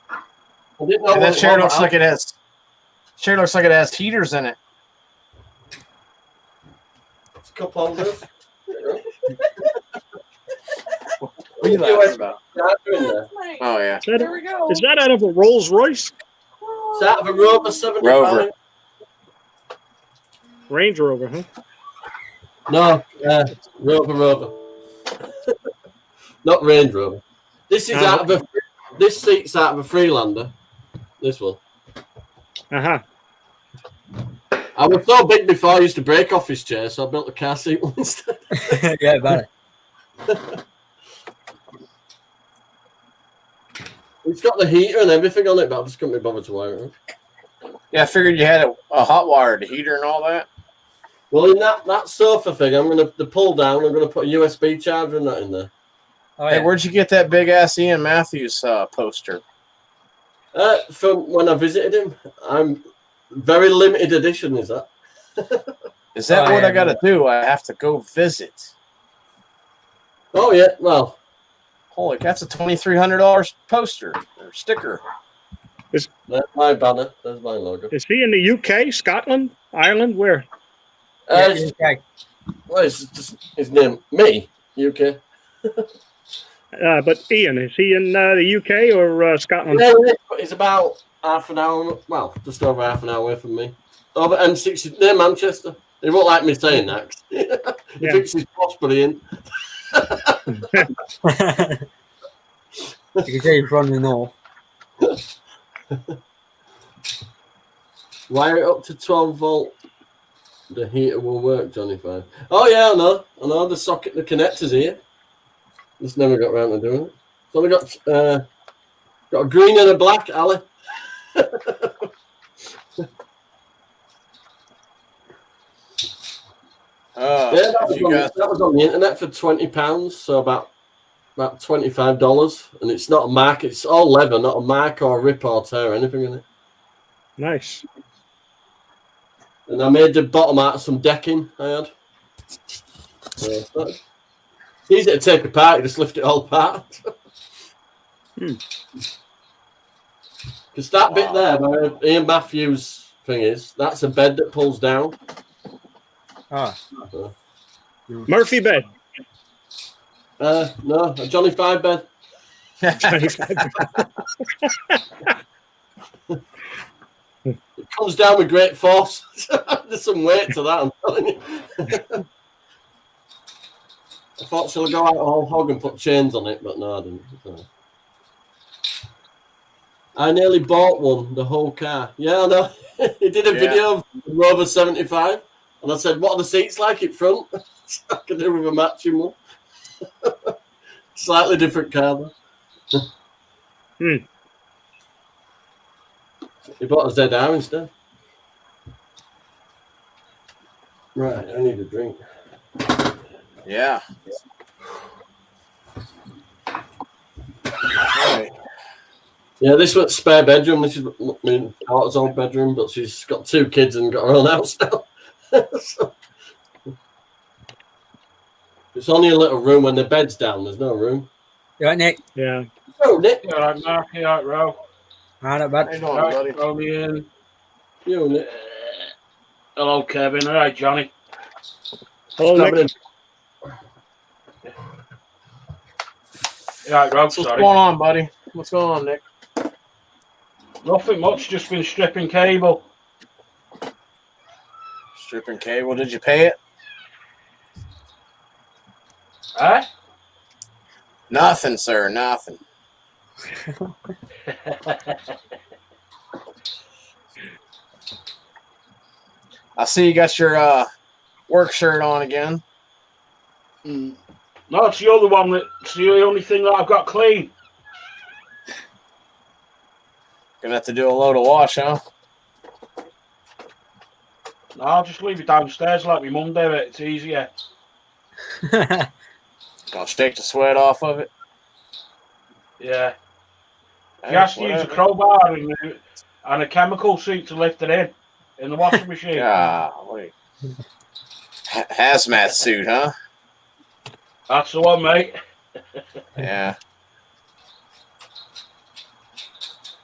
I didn't know that chair looks like it has. Chair looks like it has heaters in it. It's cup holders. What are you laughing about? Oh yeah. There we go. Is that out of a Rolls Royce? It's out of a Rover 75. Rover. Range Rover, huh? No, Rover. Not Range Rover. This is out of a. This seat's out of a Freelander. This one. Uh-huh. I was so big before I used to break off his chair, so I built a car seat instead. Yeah, about it. It's got the heater and everything on it, but I just couldn't be bothered to wire it. Yeah, I figured you had a hot wire, the heater and all that. Well, in that sofa thing, I'm going to pull down. I'm going to put a USB charger and that in there. Oh, Hey, yeah. where'd you get that big ass Ian Matthews poster? From when I visited him. I'm very limited edition, is that? Is that Oh, what yeah, I got to do? I have to go visit. Oh, yeah. Well, Holy, that's a $2,300 poster or sticker. that's my banner. There's my logo. Is he in the UK, Scotland, Ireland? Where? Okay. Well, it's just his name. Me, UK. But Ian, is he in the UK or Scotland? Yeah, it's about half an hour. Well, just over half an hour away from me. Over M60 near Manchester. He won't like me saying that. He thinks he's prospering. You can say you're from the north. Wire it up to 12 volt. The heater will work, Johnny 5. Oh yeah, I know. The socket, the connector's here. Just never got around to doing it. So we got a green and a black, Ali. That was on the internet for £20, so about $25, and it's not a mark. It's all leather, not a mark or rip or tear or anything in it. Nice. And I made the bottom out of some decking I had. It's easy to take apart. You just lift it all apart. Because that bit there, where Ian Matthews' thing is, that's a bed that pulls down. Murphy bed. No, a Johnny 5 bed. It comes down with great force. There's some weight to that, I'm telling you. I thought, shall I go out a whole hog and put chains on it? But no, I didn't. No. I nearly bought one, the whole car. Yeah, I know. He did a video of the Rover 75, and I said, what are the seats like in front? I could do with a matching one. Slightly different car, though. He bought a ZR instead. Right, I need a drink. Yeah. Right. Yeah, this was spare bedroom. This is my daughter's old bedroom, but she's got 2 kids and got her own house now. So, it's only a little room when the bed's down. There's no room. You right, Nick? Yeah. Oh, Nick. You all right, Mark? You all right, Ro? Not How bad. you doing, buddy? Throw me in. You, Nick. Hello, Kevin. All right, Johnny. Hello, Nick. Right, Rob, What's sorry. going on, buddy? What's going on, Nick? Nothing much, just been stripping cable. Stripping cable. Did you pay it? Eh? Nothing, sir. Nothing. I see you got your work shirt on again. No, it's the other one. It's the only thing that I've got clean. Gonna have to do a load of wash, huh? No, I'll just leave it downstairs like my mum did it. It's easier. Gonna shake the sweat off of it. Yeah. Hey, You have to use a whatever. crowbar and a chemical suit to lift it in the washing machine. Golly. Hazmat suit, huh? That's the one, mate. Yeah.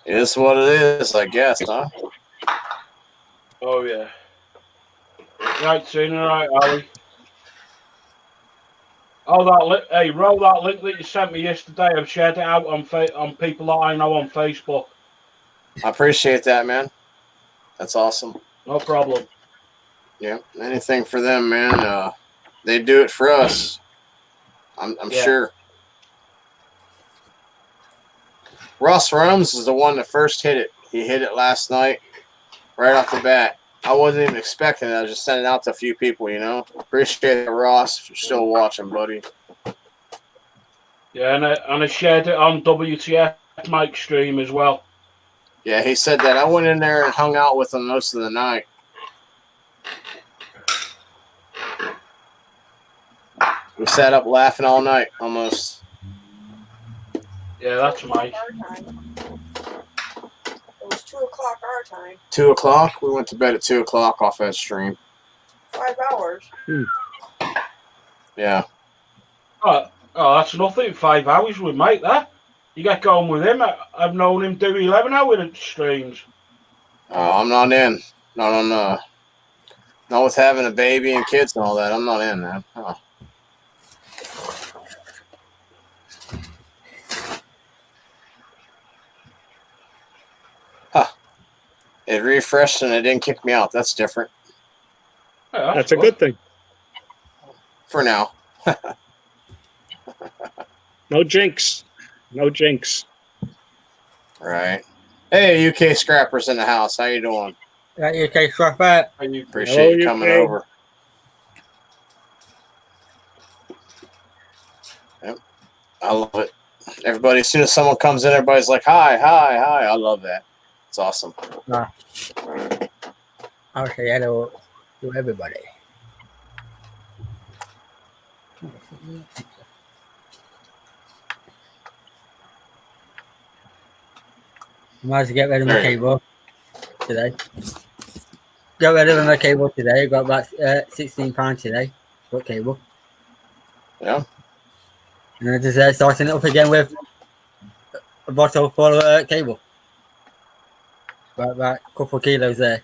It is what it is, I guess, huh? Oh, yeah. Right, sooner, right, Ali. Oh, hey, roll that link that you sent me yesterday. I've shared it out on people that I know on Facebook. I appreciate that, man. That's awesome. No problem. Yeah, anything for them, man. They do it for us. I'm Yeah. sure. Russ Rums is the one that first hit it. He hit it last night, right off the bat. I wasn't even expecting it. I was just sending it out to a few people, you know. Appreciate it, Ross, if you're still watching, buddy. Yeah, and I shared it on WTF Mike stream as well. Yeah, he said that. I went in there and hung out with him most of the night. We sat up laughing all night, almost. Yeah, that's Mike. It was 2 o'clock our time. 2 o'clock? We went to bed at 2 o'clock off that stream. 5 hours. Yeah. Oh, that's nothing. 5 hours with Mike, that. You get going with him. I've known him do 11-hour streams. I'm not in. Not on, not with having a baby and kids and all that. I'm not in, man. It refreshed and it didn't kick me out. That's different. Yeah, That's a good thing. For now. No jinx. No jinx. Right. Hey, UK Scrappers in the house. How you doing? Right, UK Scrapper. Appreciate you coming UK. over. Yep. I love it. Everybody, as soon as someone comes in, everybody's like, hi, hi, hi. I love that. It's awesome. I'll say hello to everybody. Might as well get rid of my cable today. Got rid of my cable today. Got about £16 today. Got cable. Yeah. And I just starting it up again with a bottle full of cable. About a couple of kilos there.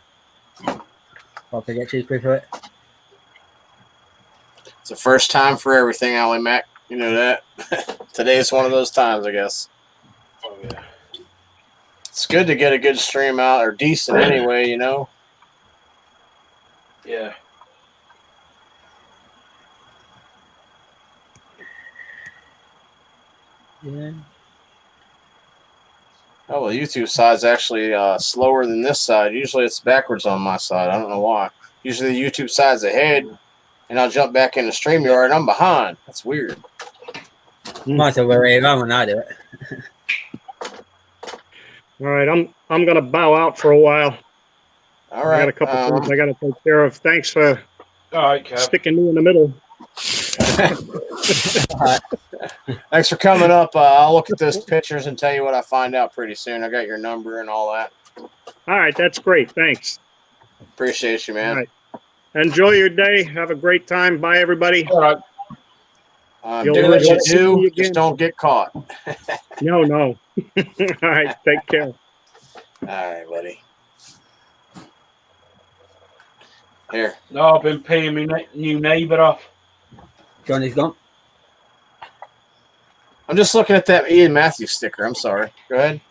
Hope I get cheaper for it. It's the first time for everything, Ally Mac. You know that. Today's one of those times, I guess. Oh, yeah. It's good to get a good stream out, or decent anyway, you know. Yeah. Yeah. Oh, well, the YouTube side's actually slower than this side. Usually it's backwards on my side. I don't know why. Usually the YouTube side's ahead, and I'll jump back into StreamYard, and I'm behind. That's weird. Might as well way around when I do it. All right, I'm gonna bow out for a while. All right. I got a couple things I gotta take care of. Thanks for All right, Kev. sticking me in the middle. Thanks for coming up. I'll look at those pictures and tell you what I find out pretty soon. I got your number and all that. All right, that's great. Thanks. Appreciate you, man. All right. Enjoy your day. Have a great time. Bye, everybody. All right. You'll Do what you never see do. me Just again. don't get caught. No. All right, take care. All right, buddy. Here. No, I've been paying my new neighbour off. Johnny's gone. I'm just looking at that Ian Matthews sticker. I'm sorry. Go ahead.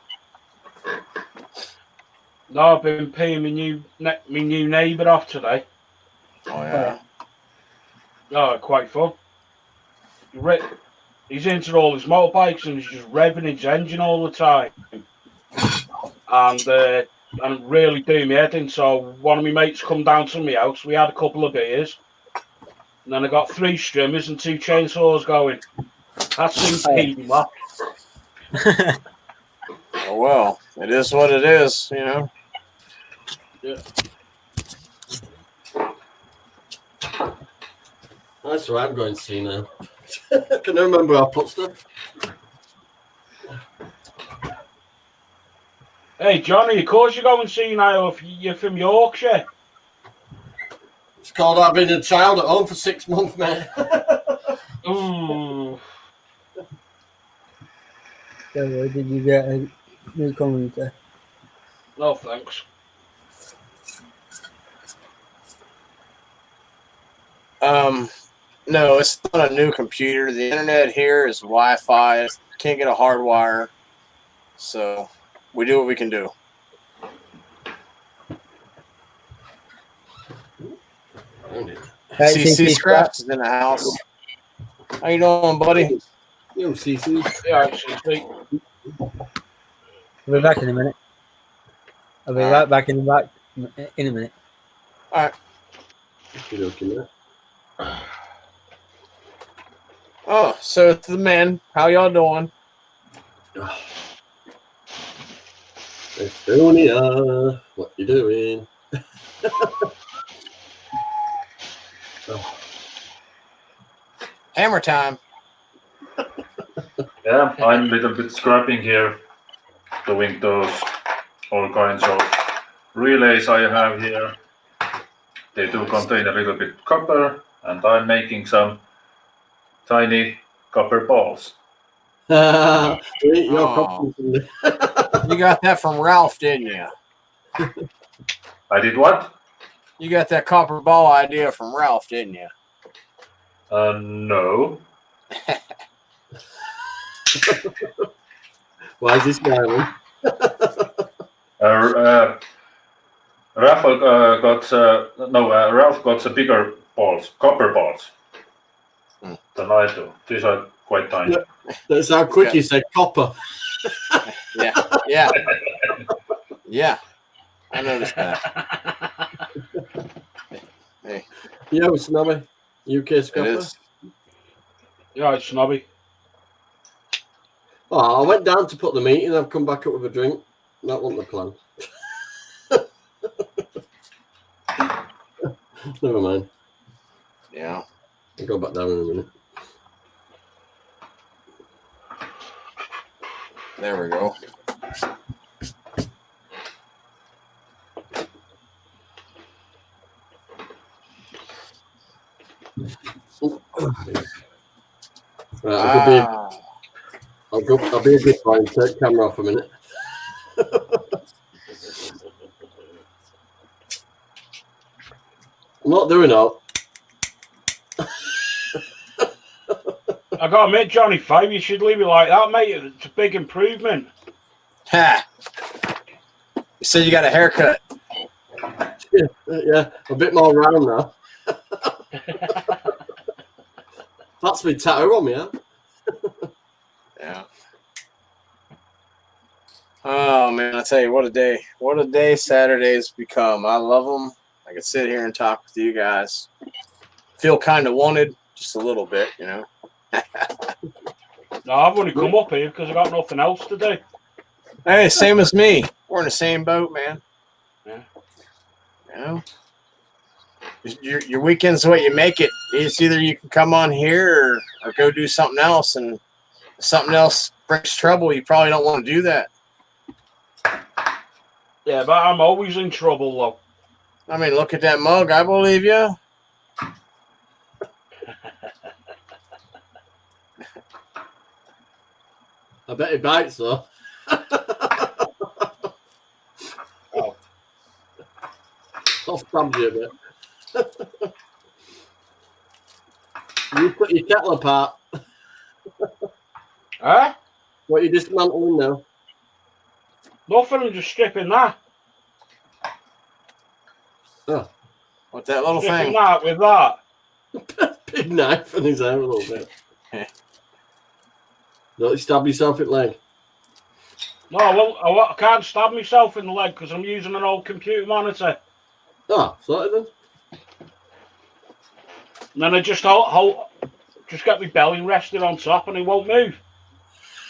No, I've been paying my new neighbour off today. Oh yeah. Oh, quite fun. He's into all his motorbikes and he's just revving his engine all the time. And really doing me head in. So one of my mates come down to my house. We had a couple of beers. And then I got 3 strimmers and 2 chainsaws going. That seems paid him off. Oh well, it is what it is, you know. Yeah. That's what I'm going to see now. Can I remember our put stuff? Hey, Johnny, of course you go and see now if you're from Yorkshire. It's called having a child at home for 6 months, mate. Ooh. So, did you get a new commenter? No, thanks. No, it's not a new computer. The internet here is Wi-Fi. Can't get a hard wire. So we do what we can do. CC Scraps is in the house. How you doing, buddy? Yo, CC. Yeah, CC. I'll be back in a minute. I'll be right back in a minute. All right. Oh, so it's the men. How y'all doing? Estonia, what you doing? Hammer time. Yeah, I'm a little bit scrapping here, doing those all kinds of relays I have here. They do contain a little bit copper, and I'm making some tiny copper balls. You got that from Ralph, didn't you? I did what? You got that copper ball idea from Ralph, didn't you? No. Why is this smiling? Ralph got the bigger balls, copper balls, than I do. These are quite tiny. That's how quick you said copper. Yeah. Yeah. I noticed that. Hey. Yo, Snobby. UK scrapper. Yeah, it's Snobby. Oh, I went down to put the meat in. I've come back up with a drink. That wasn't the plan. Never mind. Yeah. I'll go back down in a minute. There we go. Right, I'll be a good boy and take camera off a minute. I'm not doing that. I gotta admit, Johnny 5, you should leave it like that, mate. It's a big improvement. Ha! You said you got a haircut. Yeah, a bit more round now. That's my tattoo on me, huh? Yeah. Oh man, I tell you, what a day! What a day Saturday's become. I love them. I can sit here and talk with you guys. Feel kind of wanted, just a little bit, you know. No, I've only come up here because I got nothing else to do. Hey, same as me. We're in the same boat, man. Yeah. You know, your weekend's what you make it. It's either you can come on here or go do something else, and if something else brings trouble, you probably don't want to do that. Yeah, but I'm always in trouble, though. I mean, look at that mug. I believe you. I bet it bites, though. Oh. I'll stab you a bit. You put your kettle apart. Huh? What are you dismantling now? Nothing, I'm just stripping that. Oh, With that little Stripping thing. that with that. big knife in his hair a little bit. Don't you stab yourself in the leg? No, I can't stab myself in the leg because I'm using an old computer monitor. Oh, sorted then. And then I just just get my belly rested on top and it won't move.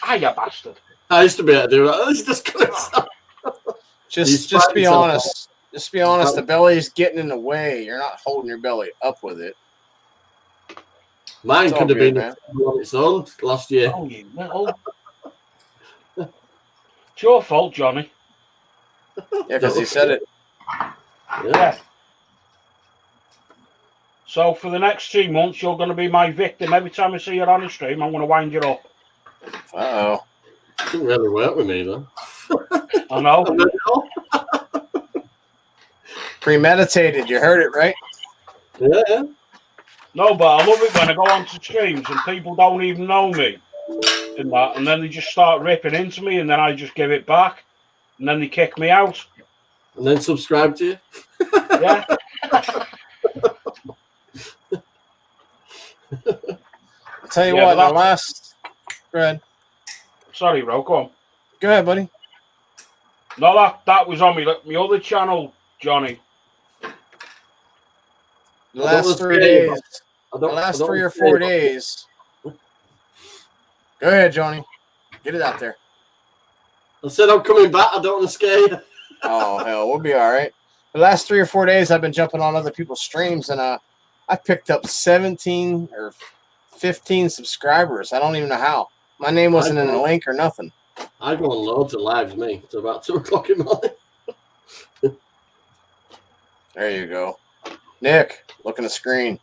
Ah, you bastard. I used to be able to do that. It's just Just be honest. Just be honest. The belly's getting in the way. You're not holding your belly up with it. Mine It's all could have good, been man. on its own last year. Oh, you little. It's your fault, Johnny. Yeah, because he said it. Yeah. So for the next 2 months, you're going to be my victim. Every time I see you on the stream, I'm going to wind you up. Uh-oh. Didn't really work with me, though. I know. Premeditated. You heard it, right? Yeah. No, but I love it when I go onto streams and people don't even know me. And then they just start ripping into me, and then I just give it back. And then they kick me out. And then subscribe to you. Yeah. I'll tell you what, the last... Go ahead. Sorry, Ro, go on. Go ahead, buddy. No, that was on my other channel, Johnny. The last 3 days. The last 3 or 4 days. Go ahead, Johnny. Get it out there. I said I'm coming back. I don't want to scare you. Oh, hell, we'll be all right. The last 3 or 4 days, I've been jumping on other people's streams, and I picked up 17 or 15 subscribers. I don't even know how. My name wasn't in the link or nothing. I go on loads of lives, me. It's about 2 o'clock in the morning. There you go. Nick, look at the screen.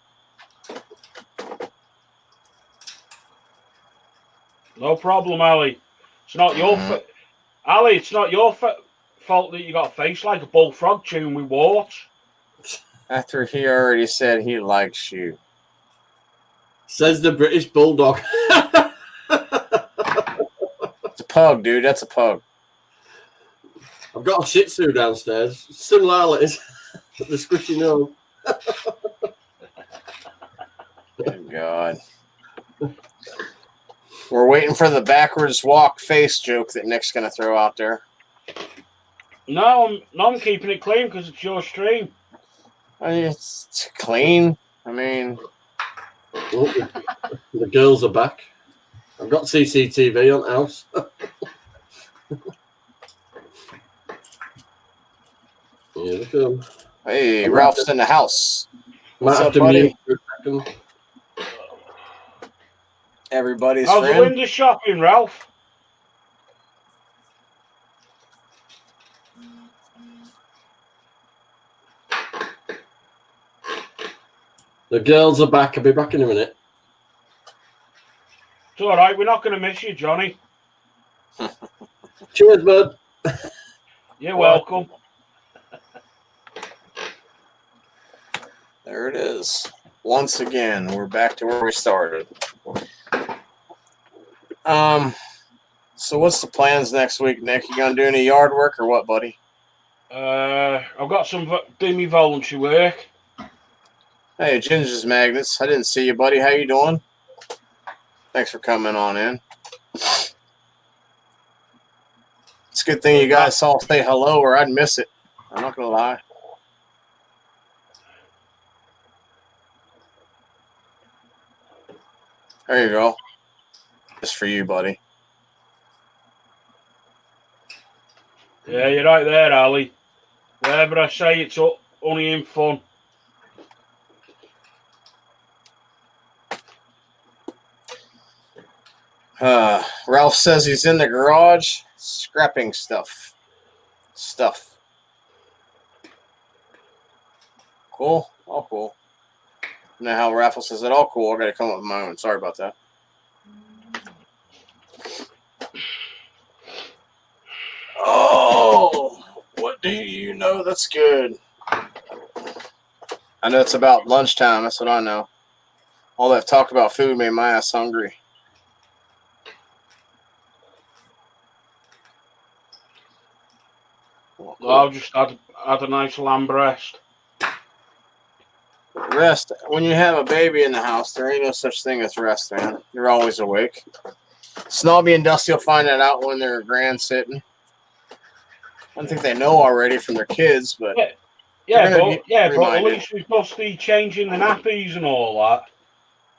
No problem, Ali. It's not your fault. Ali, it's not your fault that you got a face like a bullfrog chewing with warts. After he already said he likes you. Says the British Bulldog. It's a pug, dude. That's a pug. I've got a Shih Tzu downstairs. Similarities. The squishy nose. Good God. We're waiting for the backwards walk face joke that Nick's going to throw out there. No, I'm keeping it clean because it's your stream. I mean, it's clean. I mean... Oh, the girls are back. I've got CCTV on the house. Here they come. Hey, Ralph's in the house. What's Might have up, to buddy? mute for a second. Everybody's How's friend. the window shopping, Ralph? The girls are back. I'll be back in a minute. It's all right. We're not going to miss you, Johnny. Cheers, bud. You're welcome. There it is. Once again, we're back to where we started. So what's the plans next week, Nick? You gonna do any yard work or what, buddy? I've got some do me voluntary work. Hey, Ginger's Magnets. I didn't see you, buddy. How you doing? Thanks for coming on in. It's a good thing you guys all say hello or I'd miss it. I'm not gonna lie. There you go. Just for you, buddy. Yeah, you're right there, Ali. Whatever I say, it's only in fun. Ralph says he's in the garage scrapping stuff. Cool. All cool. Now how Raffle says it all cool. I gotta come up with my own. Sorry about that. Oh, what do you know? That's good. I know it's about lunchtime. That's what I know. All that talk about food made my ass hungry. Well, No, I've just had a nice lamb breast. Rest. When you have a baby in the house, there ain't no such thing as rest, man. You're always awake. Snobby and Dusty will find that out when they're grand sitting. I don't think they know already from their kids, but but at least with Dusty changing the nappies and all that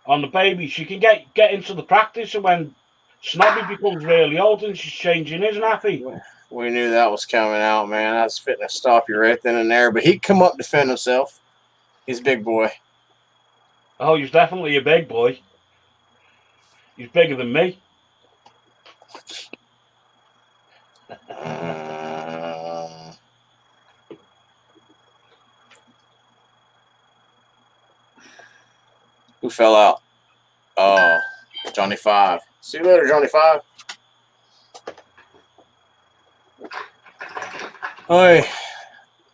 on the baby, she can get into the practice, and when Snobby becomes really old and she's changing his nappy. We knew that was coming out, man. I was fitting to stop you right then and there, but he'd come up and defend himself. He's a big boy. Oh, he's definitely a big boy. He's bigger than me. Who fell out? Oh, Johnny 5. See you later, Johnny 5. Hey,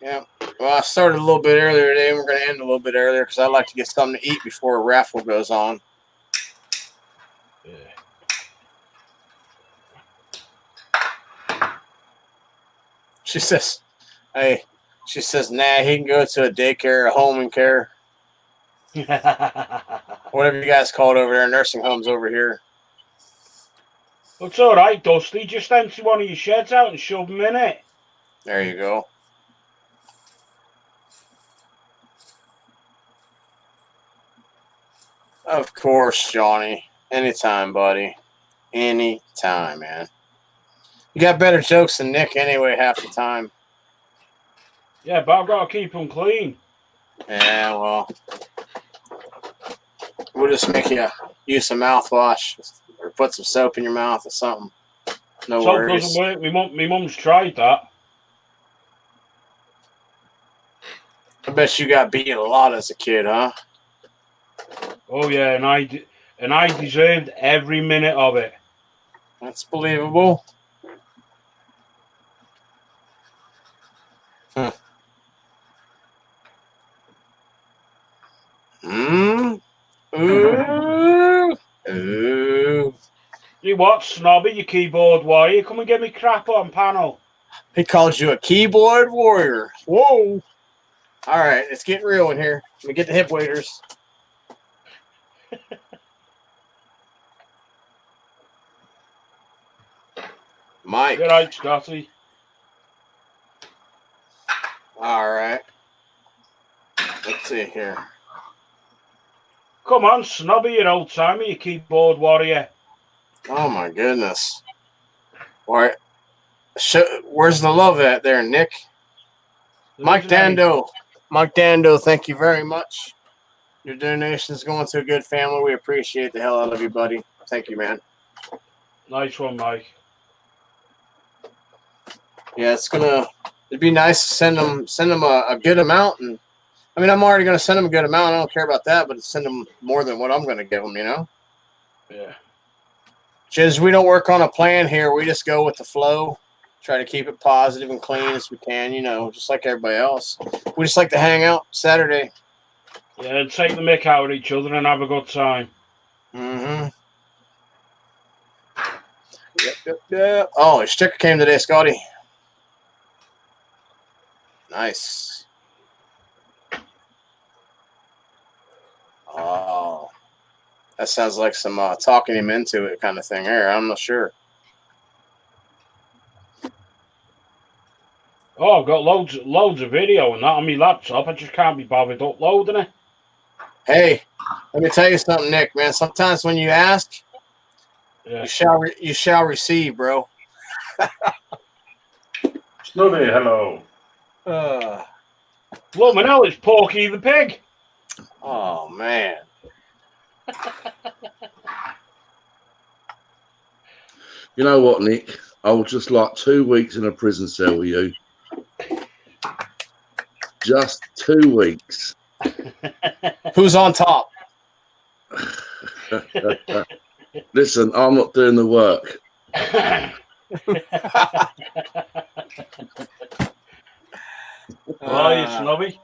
yeah. Well, I started a little bit earlier today, and we're going to end a little bit earlier because I like to get something to eat before a raffle goes on. Yeah. She says, "Hey," she says, "Nah, he can go to a daycare, a home and care, whatever you guys call it over there, nursing homes over here." It's all right, Dusty. Just empty one of your sheds out and shove them in it. There you go. Of course, Johnny. Anytime, buddy. Anytime, man. You got better jokes than Nick anyway half the time. Yeah, but I've got to keep them clean. Yeah, well, we'll just make you use some mouthwash or put some soap in your mouth or something. No Soap worries. doesn't work. My mum's tried that. I bet you got beat a lot as a kid, huh? Oh yeah, and I deserved every minute of it. That's believable. Huh. Ooh. Ooh. You what, Snobby, you keyboard warrior? Come and get me crap on panel. He calls you a keyboard warrior. Whoa. All right, it's getting real in here. Let me get the hip waders. Mike. You're right, Scotty. All right. Let's see here. Come on, Snobby, you old timer, you keyboard warrior. Oh my goodness. All right. Where's the love at there, Nick? Mike Dando. Mike Dando, thank you very much. Your donation is going to a good family. We appreciate the hell out of you, buddy. Thank you, man. Nice one, Mike. Yeah, it'd be nice to send them a good amount. And I mean, I'm already going to send them a good amount. I don't care about that, but send them more than what I'm going to give them, you know? Yeah. Just we don't work on a plan here. We just go with the flow. Try to keep it positive and clean as we can, you know, just like everybody else. We just like to hang out Saturday. Yeah, take the mick out of each other and have a good time. Mm-hmm. Yep. Oh, your sticker came today, Scotty. Nice. Oh, that sounds like some talking him into it kind of thing here. I'm not sure. Oh, I've got loads of video and that on my laptop. I just can't be bothered uploading it. Hey, let me tell you something, Nick, man. Sometimes when you ask, yeah. you shall receive, bro. Snooty, hello. Look, now it's Porky the Pig. Oh, man. You know what, Nick? I was just like 2 weeks in a prison cell with you. Just 2 weeks. Who's on top? Listen, I'm not doing the work. Oh, you Snobby?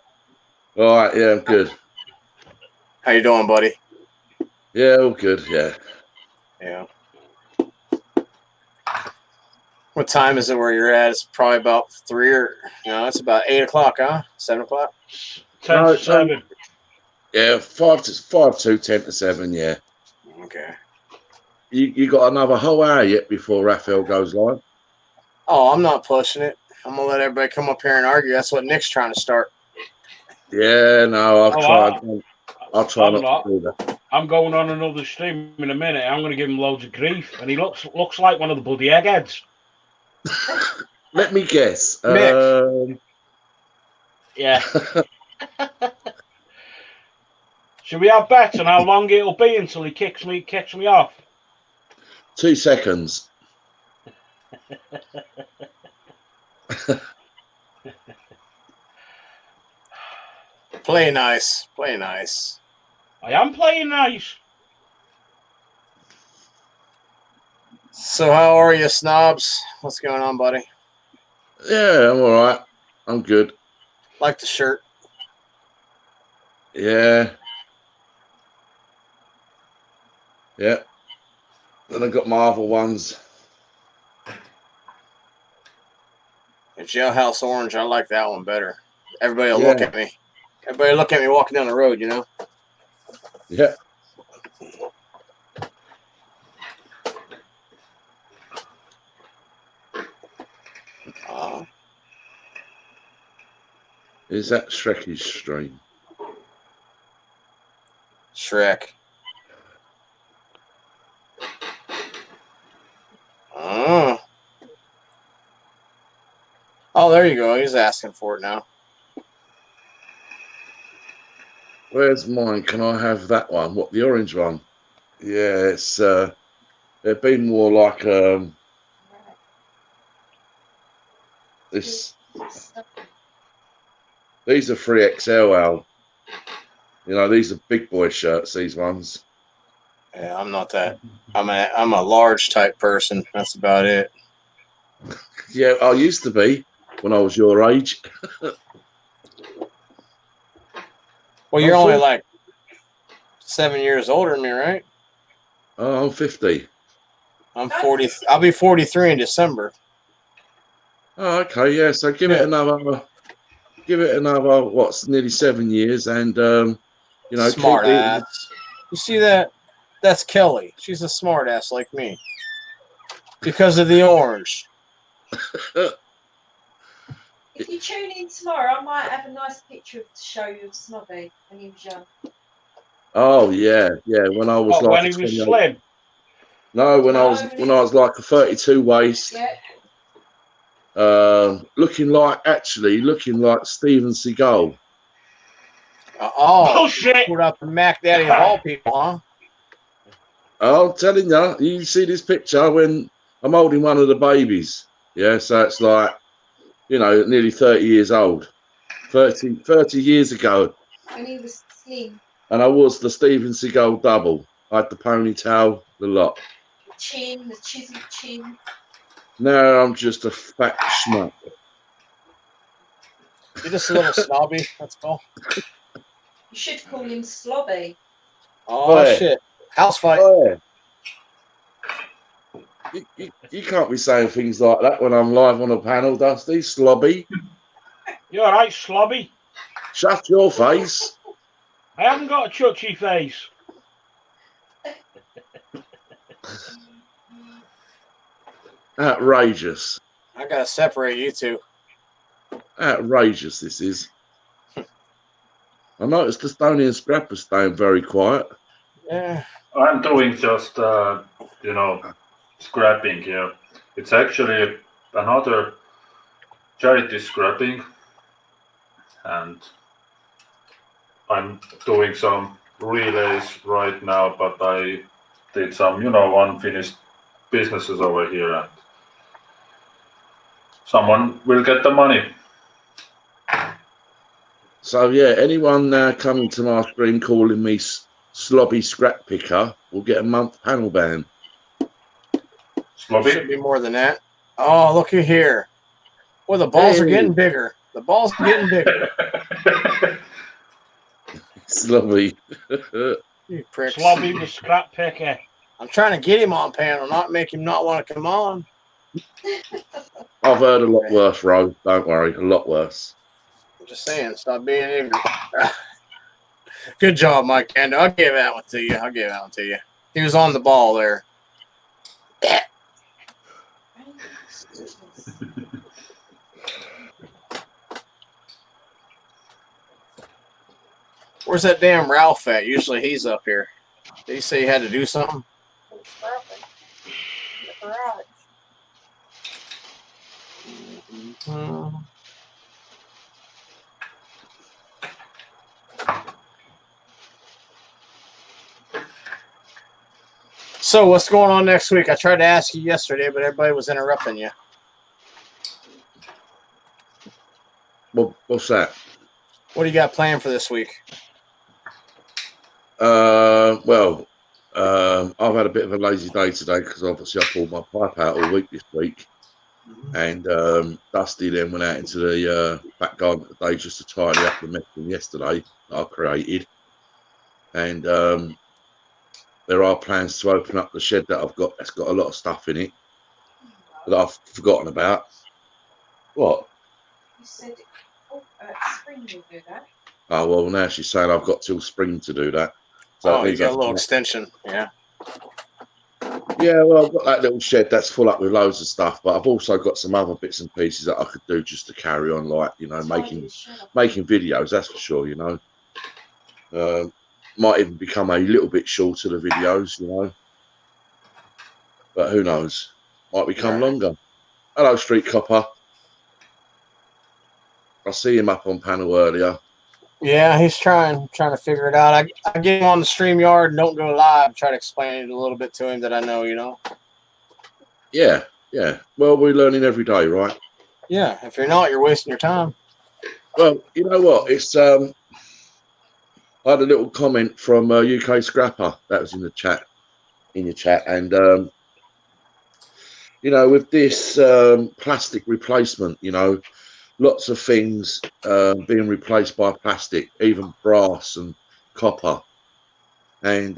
All right, yeah, I'm good. How you doing, buddy? Yeah, all good, yeah. Yeah. What time is it where you're at? It's probably about 3 or no, it's about 8 o'clock, huh? 7 o'clock? 10 to 7. Yeah, 5 to 10 to 7. Yeah. Okay. You got another whole hour yet before Raphael goes live? Oh, I'm not pushing it. I'm gonna let everybody come up here and argue. That's what Nick's trying to start. Yeah, no, I'll try I'm not not. to do that. I'm going on another stream in a minute. I'm going to give him loads of grief, and he looks like one of the bloody eggheads. Let me guess. Nick. Yeah. Should we have bets on how long it'll be until he kicks me off? 2 seconds. Play nice. Play nice. I am playing nice. So how are you, Snobs? What's going on, buddy? Yeah, I'm all right. I'm good. Like the shirt. Yeah. Yeah. Then I got my other ones. The Jailhouse Orange, I like that one better. Everybody will look at me. Everybody look at me walking down the road, you know? Yeah. Is that Shrek's stream? Shrek. Oh, there you go. He's asking for it now. Where's mine? Can I have that one? What, the orange one? Yeah, it's it'd be more like this. These are 3XL, Al. You know, these are big boy shirts, these ones. Yeah, I'm not that. I'm a large type person. That's about it. Yeah, I used to be when I was your age. Well, you're only like 7 years older than me, right? Oh, I'm 50. I'm 40. I'll be 43 in December. Oh, okay, yeah. So give it another, what's nearly 7 years, and you know, Smart ass. You see that? That's Kelly. She's a smart ass like me. Because of the orange. If you tune in tomorrow, I might have a nice picture to show you of Snobby when he was young. Oh yeah, yeah. When I was when he was slim. No, when I was like a 32 waist. Yeah. Looking like Steven Seagal. Bullshit! Put up the Mac Daddy of all people, huh? I'm telling you, you see this picture when I'm holding one of the babies. Yeah, so it's like, you know, nearly 30 years old. 30 years ago. When he was slim. And I was the Steven Seagal double. I had the ponytail, the lot. The chin, the chiseled chin. Now I'm just a fat schmuck. You're just a little snobby, that's all. You should call him Slobby. Oh, shit. House fight. Oh, yeah. You can't be saying things like that when I'm live on a panel, Dusty. Slobby. You're right, Slobby. Shut your face. I haven't got a chuchy face. Outrageous. I gotta separate you two. Outrageous this is. I noticed the Stony and Scrapper staying very quiet. Yeah. I'm doing just, you know, scrapping here. It's actually another charity scrapping. And I'm doing some relays right now, but I did some, you know, unfinished businesses over here. And someone will get the money. So, yeah, anyone coming to my stream calling me Slobby Scrap Picker will get a month panel ban. Slobby? Should be more than that. Oh, look at here. Well, the balls are getting bigger. The balls are getting bigger. Slobby. You pricks. Slobby the Scrap Picker. I'm trying to get him on panel, not make him not want to come on. I've heard a lot worse, Ro. Don't worry, a lot worse. I'm just saying, stop being ignorant. Good job, Mike Ando. I'll give that one to you. He was on the ball there. Where's that damn Ralph at? Usually he's up here. Did he say he had to do something? So what's going on next week? I tried to ask you yesterday, but everybody was interrupting you. Well, what's that? What do you got planned for this week? I've had a bit of a lazy day today because obviously I pulled my pipe out all week this week, and Dusty then went out into the back garden today just to tidy up the mess from yesterday that I created, and there are plans to open up the shed that I've got that's got a lot of stuff in it that I've forgotten about. What? You said spring will do that. Oh, well, now she's saying I've got till spring to do that. So you got a little extension, yeah. Yeah, well, I've got that little shed that's full up with loads of stuff, but I've also got some other bits and pieces that I could do just to carry on, like, you know, making videos, that's for sure, you know. Might even become a little bit shorter, the videos, you know. But who knows? Might become longer. Hello, Street Copper. I see him up on panel earlier. Yeah, he's trying to figure it out. I get him on the StreamYard and don't go live. Try to explain it a little bit to him that I know, you know. Yeah, yeah. Well, we're learning every day, right? Yeah. If you're not, you're wasting your time. Well, you know what? It's I had a little comment from UK Scrapper that was in your chat, and you know, with this plastic replacement, you know, lots of things being replaced by plastic, even brass and copper, and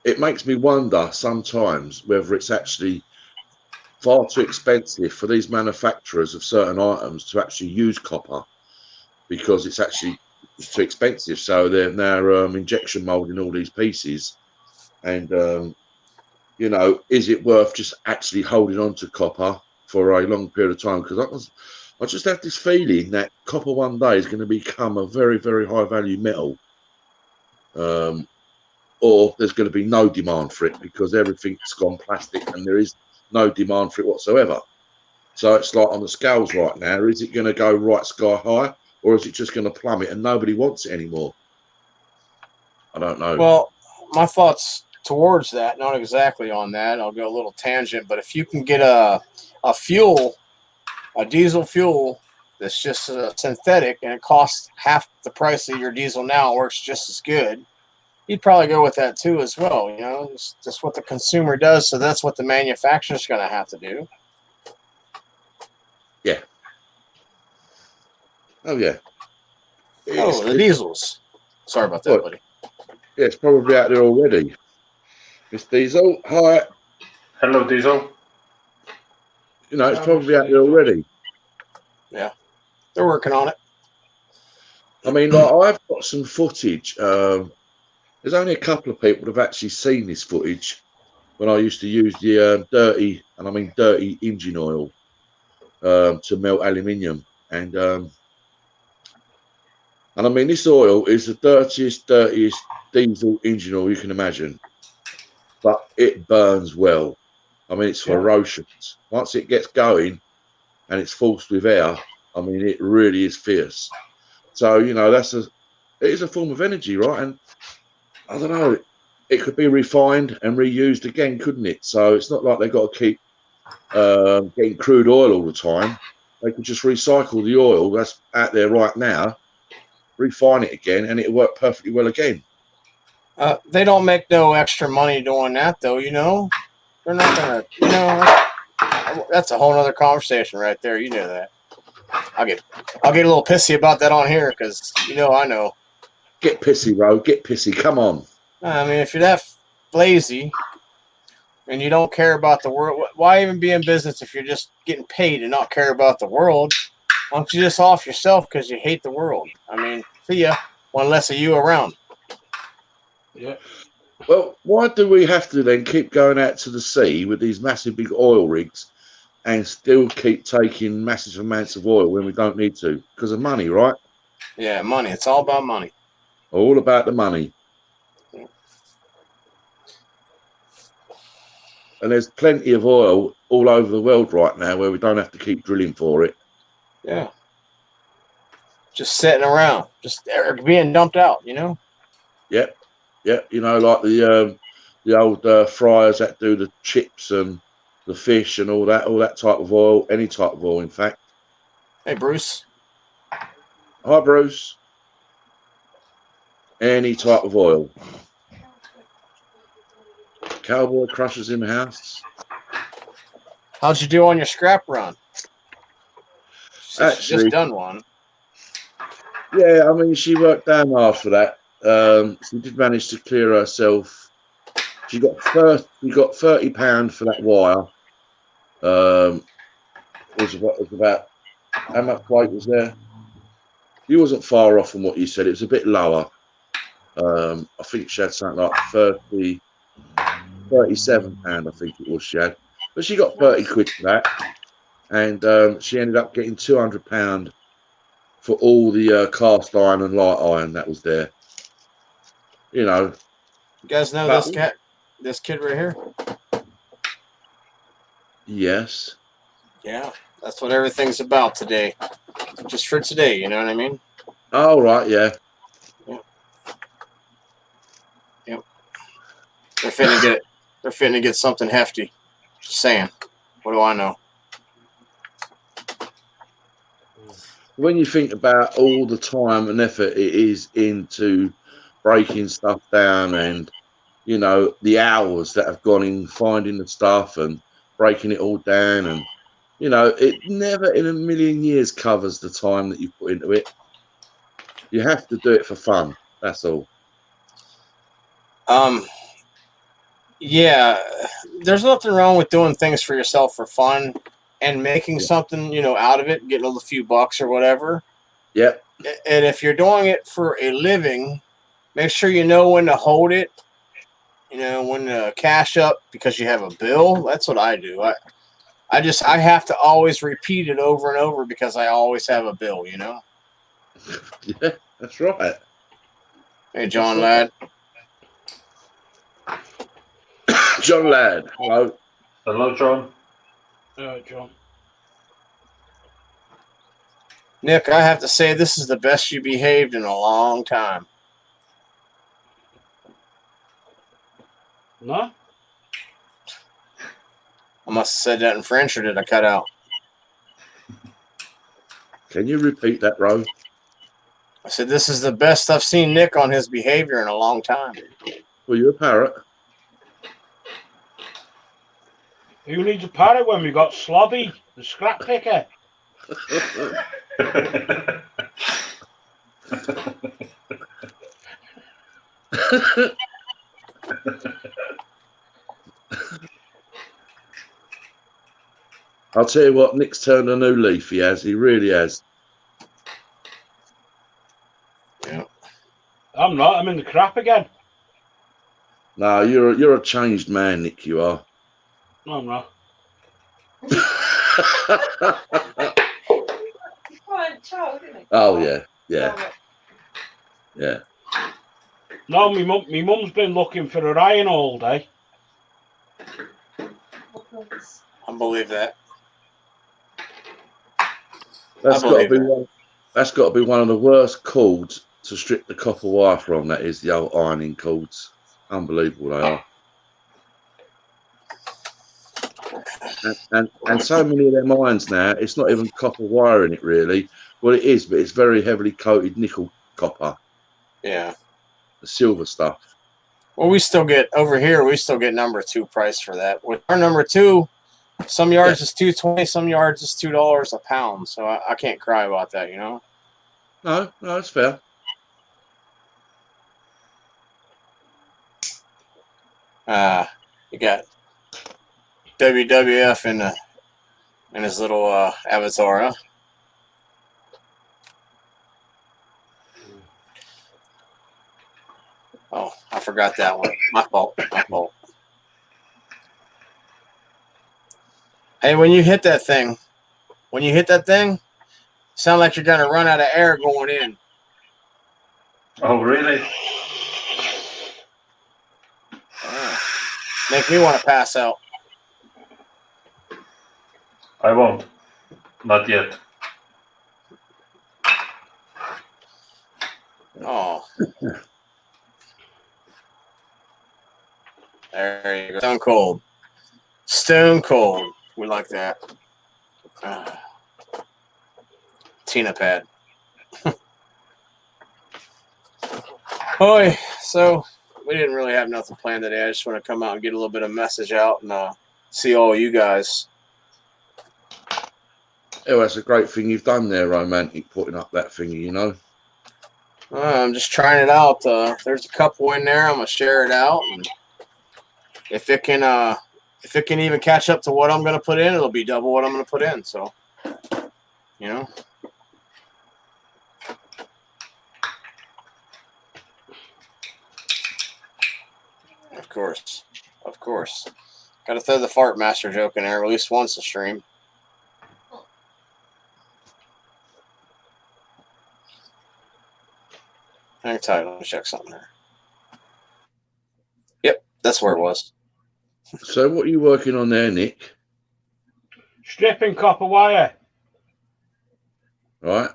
it makes me wonder sometimes whether it's actually far too expensive for these manufacturers of certain items to actually use copper, because it's too expensive. So they're now injection molding all these pieces, and you know, is it worth just actually holding on to copper for a long period of time? Because I just have this feeling that copper one day is going to become a very, very high value metal, or there's going to be no demand for it because everything's gone plastic and there is no demand for it whatsoever. So it's like on the scales right now, is it going to go right sky high, or is it just going to plummet and nobody wants it anymore? I don't know. Well, my thoughts towards that, not exactly on that. I'll go a little tangent, but if you can get a diesel fuel that's just synthetic and it costs half the price of your diesel now, it works just as good, you'd probably go with that too as well. You know, it's just what the consumer does, so that's what the manufacturer's going to have to do. Yeah. Oh, yeah. The diesels. Sorry about that, buddy. Yeah, it's probably out there already. Miss Diesel, hi. Hello, Diesel. You know, it's probably out there already. Yeah, they're working on it. I mean, like, I've got some footage. There's only a couple of people that have actually seen this footage when I used to use the dirty engine oil to melt aluminium. And I mean, this oil is the dirtiest diesel engine oil you can imagine. But it burns well. I mean, it's ferocious. Once it gets going and it's forced with air, I mean, it really is fierce. So, you know, it is a form of energy, right? And I don't know, it could be refined and reused again, couldn't it? So it's not like they've got to keep getting crude oil all the time. They could just recycle the oil that's out there right now, refine it again, and it'll work perfectly well again. They don't make no extra money doing that, though, you know. They're not going to, you know, that's a whole other conversation right there. You know that. I'll get a little pissy about that on here because, you know, I know. Get pissy, Ro. Get pissy. Come on. I mean, if you're that lazy, and you don't care about the world, why even be in business if you're just getting paid and not care about the world? Why don't you just off yourself because you hate the world? I mean, see ya. One less of you around. Yeah. Well, why do we have to then keep going out to the sea with these massive big oil rigs and still keep taking massive amounts of oil when we don't need to? Because of money, right? Yeah, money. It's all about money. All about the money. And there's plenty of oil all over the world right now where we don't have to keep drilling for it. Yeah. Just sitting around, just being dumped out, you know? Yep. Yep. You know, like the old fryers that do the chips and the fish and all that type of oil, any type of oil, in fact. Hey, Bruce. Hi, Bruce. Any type of oil. Cowboy Crushers in the house. How'd you do on your scrap run? Actually, she just done one. Yeah, I mean, she worked damn hard for that. She did manage to clear herself. She got £30 for that wire. It was about how much weight was there? You wasn't far off from what you said. It was a bit lower. I think she had something like 37 pound. I think it was she had, but she got 30 quid for that, and she ended up getting £200 for all the cast iron and light iron that was there. You know. You guys know this kid right here? Yes. Yeah, that's what everything's about today. Just for today, you know what I mean? Oh, right, yeah. Yep. They're finna get something hefty. Just saying. What do I know? When you think about all the time and effort it is into breaking stuff down, and you know the hours that have gone in finding the stuff and breaking it all down, and you know it never in a million years covers the time that you put into it. You have to do it for fun. That's all. Yeah, there's nothing wrong with doing things for yourself for fun and making something, you know, out of it, getting a few bucks or whatever. Yep. And if you're doing it for a living, make sure you know when to hold it, you know, when to cash up because you have a bill. That's what I do. I have to always repeat it over and over because I always have a bill, you know? Yeah, that's right. Hey, John Ladd. John Ladd. Hello. Hello, John. John. Nick, I have to say this is the best you behaved in a long time. No? I must have said that in French, or did I cut out? Can you repeat that, Ro? I said this is the best I've seen Nick on his behavior in a long time. Were you a parrot? Who needs a parrot when we got Slobby, the scrap picker? I'll tell you what, Nick's turned a new leaf. He has. He really has. Yeah. I'm not. I'm in the crap again. No, you're a changed man, Nick. You are. No, I'm not. Oh yeah, yeah, yeah. No, my mum's been looking for her iron all day. I believe that. That's got to be one of the worst cords to strip the copper wire from. That is the old ironing cords. Unbelievable they are. And so many of them irons now, it's not even copper wire in it really. Well, it is, but it's very heavily coated nickel copper. Yeah. The silver stuff. Well, we still get over here. We still get number 2 price for that. With our number 2, some yards is $2.20, some yards is $2 a pound. So I can't cry about that, you know. No, that's fair. You got WWF in his little avatar, huh? Oh, I forgot that one. My fault. My fault. Hey, when you hit that thing, sound like you're gonna run out of air going in. Oh, really? Make me want to pass out. I won't. Not yet. Oh. There you go. Stone cold. Stone cold. We like that. Tina pad. Boy, so we didn't really have nothing planned today. I just want to come out and get a little bit of message out and see all you guys. Oh, that's a great thing you've done there, Romantic, putting up that thingy, you know. I'm just trying it out. There's a couple in there. I'm gonna share it out, and if it can even catch up to what I'm gonna put in, it'll be double what I'm gonna put in. So, you know. Of course. Got to throw the fart master joke in there at least once a stream. Hang tight. Let me check something there. Yep, that's where it was. So what are you working on there, Nick? Stripping copper wire. Right.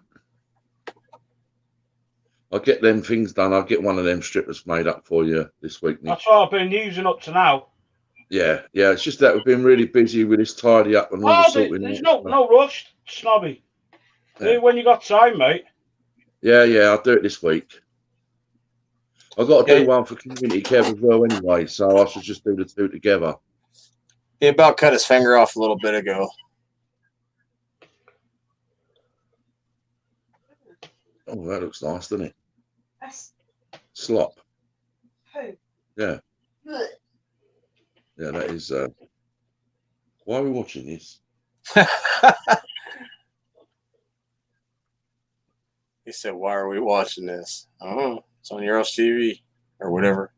I'll get them things done. I'll get one of them strippers made up for you this week, Nick. That's what I've been using up to now. Yeah. It's just that we've been really busy with this tidy up and all the sorting. There's no rush, snobby. Yeah. Do it when you got time, mate. Yeah, I'll do it this week. I've got to do one for community care as well anyway, so I should just do the two together. He about cut his finger off a little bit ago. Oh, that looks nice, doesn't it? That's Slop. who? Yeah. Ugh. Yeah, that is. Why are we watching this? He said, "Why are we watching this?" Oh, it's on Euros TV or whatever.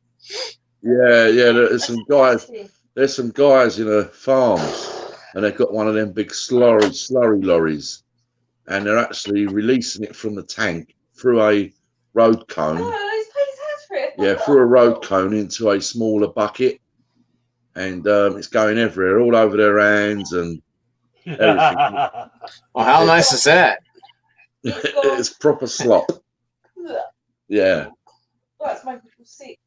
Yeah. There's some guys. There's some guys in a farms, and they've got one of them big slurry lorries, and they're actually releasing it from the tank through a road cone. Oh, he's paid his hands for it. Yeah, through a road cone into a smaller bucket, and it's going everywhere, all over their hands and everything. Well, how nice is that? It's proper slop. Yeah. That's making people sick.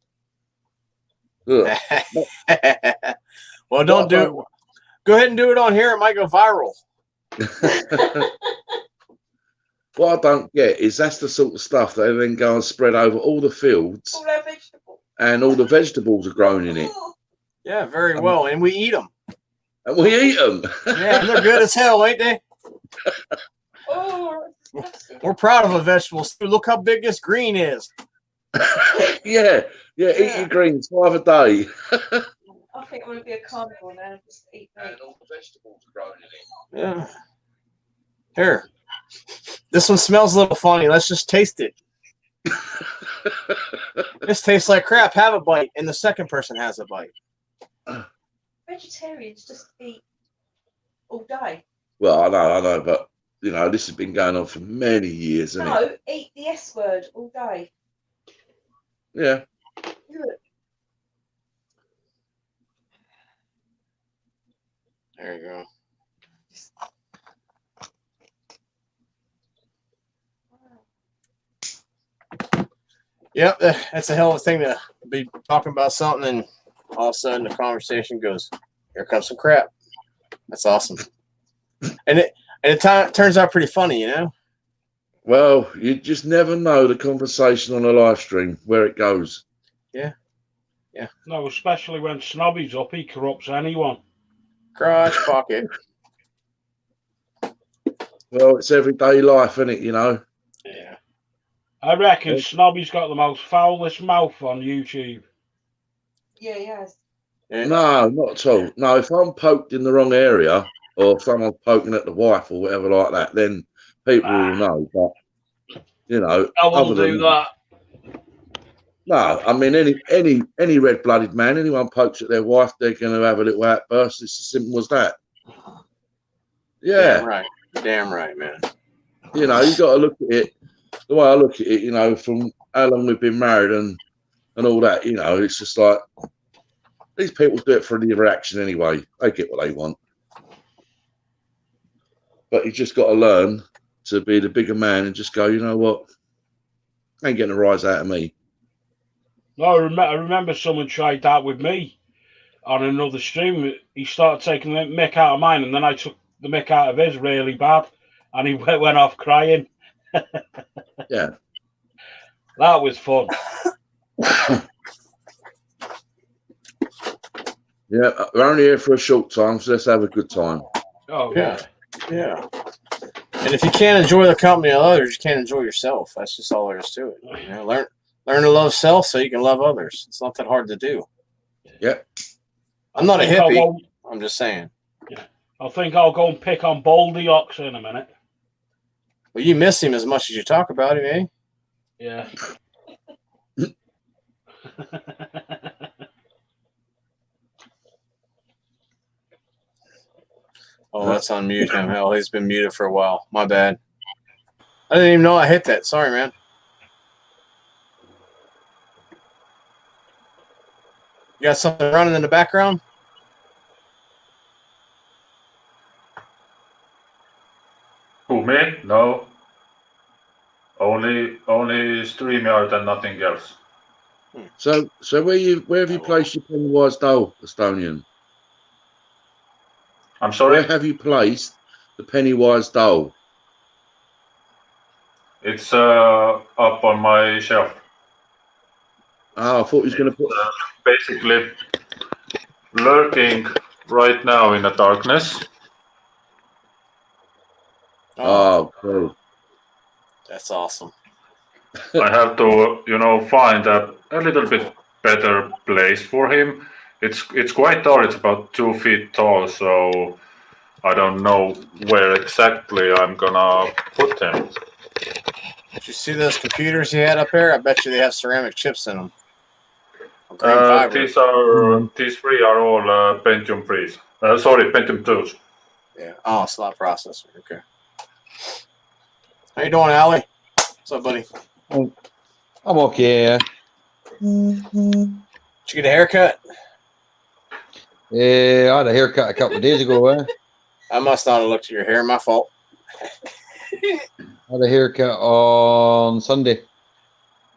Well, don't do it. Go ahead and do it on here. It might go viral. What I don't get is that's the sort of stuff that they then go and spread over all the fields, All our vegetables. and all the vegetables are grown in it. Yeah, very well. And we eat them. And we eat them. Yeah, they're good as hell, ain't they? Oh, we're proud of the vegetables. Look how big this green is. Yeah, eat your greens 5 a day. I think I'm going to be a carnivore now and just eat meat. And all the vegetables are grown in it. Yeah. Here. This one smells a little funny. Let's just taste it. This tastes like crap. Have a bite. And the second person has a bite. Vegetarians just eat all day. Well, I know, but you know, this has been going on for many years, isn't it? No, eat the S word all day. Yeah. Look. There you go. Yep, that's a hell of a thing to be talking about something, and all of a sudden the conversation goes, "Here comes some crap." That's awesome, and it turns out pretty funny, you know. Well, you just never know the conversation on a live stream where it goes. Yeah. No, especially when Snobby's up, he corrupts anyone. Crotch pocket. Well, it's everyday life, isn't it? You know. Yeah. I reckon Snobby's got the most foulest mouth on YouTube. Yeah, he has. No, not at all. No, if I'm poked in the wrong area or someone's poking at the wife or whatever like that, then people will know. But you know, I other wouldn't do than that. no, I mean any red-blooded man, anyone pokes at their wife, they're going to have a little outburst. It's as simple as that. Yeah, Damn right, man. you know, you got to look at it the way I look at it. You know, from how long we've been married and all that. You know, it's just like these people do it for the reaction anyway. They get what they want, but you just got to learn to be the bigger man and just go. You know what? Ain't getting a rise out of me. No, I remember someone tried that with me on another stream. He started taking the mick out of mine, and then I took the mick out of his really bad, and he went off crying. Yeah. That was fun. Yeah, we're only here for a short time, so let's have a good time. Oh, Yeah. And if you can't enjoy the company of others, you can't enjoy yourself. That's just all there is to it. You know, learn to love self so you can love others. It's not that hard to do. Yep. I'm not a hippie. I'm just saying. Yeah. I think I'll go and pick on Baldy Ox in a minute. Well, you miss him as much as you talk about him, eh? Yeah. Oh, let's unmute him. Hell, he's been muted for a while. My bad. I didn't even know I hit that. Sorry, man. You got something running in the background? Who, me? No. Only StreamYard and nothing else. So where have you placed your Pennywise doll, Estonian? I'm sorry? Where have you placed the Pennywise doll? It's up on my shelf. Oh, I thought he was going to put... basically lurking right now in the darkness. Oh, cool. That's awesome. I have to, find a little bit better place for him. It's quite tall. It's about 2 feet tall, so I don't know where exactly I'm gonna put him. Did you see those computers he had up there? I bet you they have ceramic chips in them. These three are all Pentium 3s. Sorry, Pentium 2s. Yeah. Oh, slot processor. Okay. How you doing, Allie? What's up, buddy? I'm okay. Did you get a haircut? I had a haircut a couple of days ago. I must not have looked at your hair. My fault. I had a haircut on Sunday.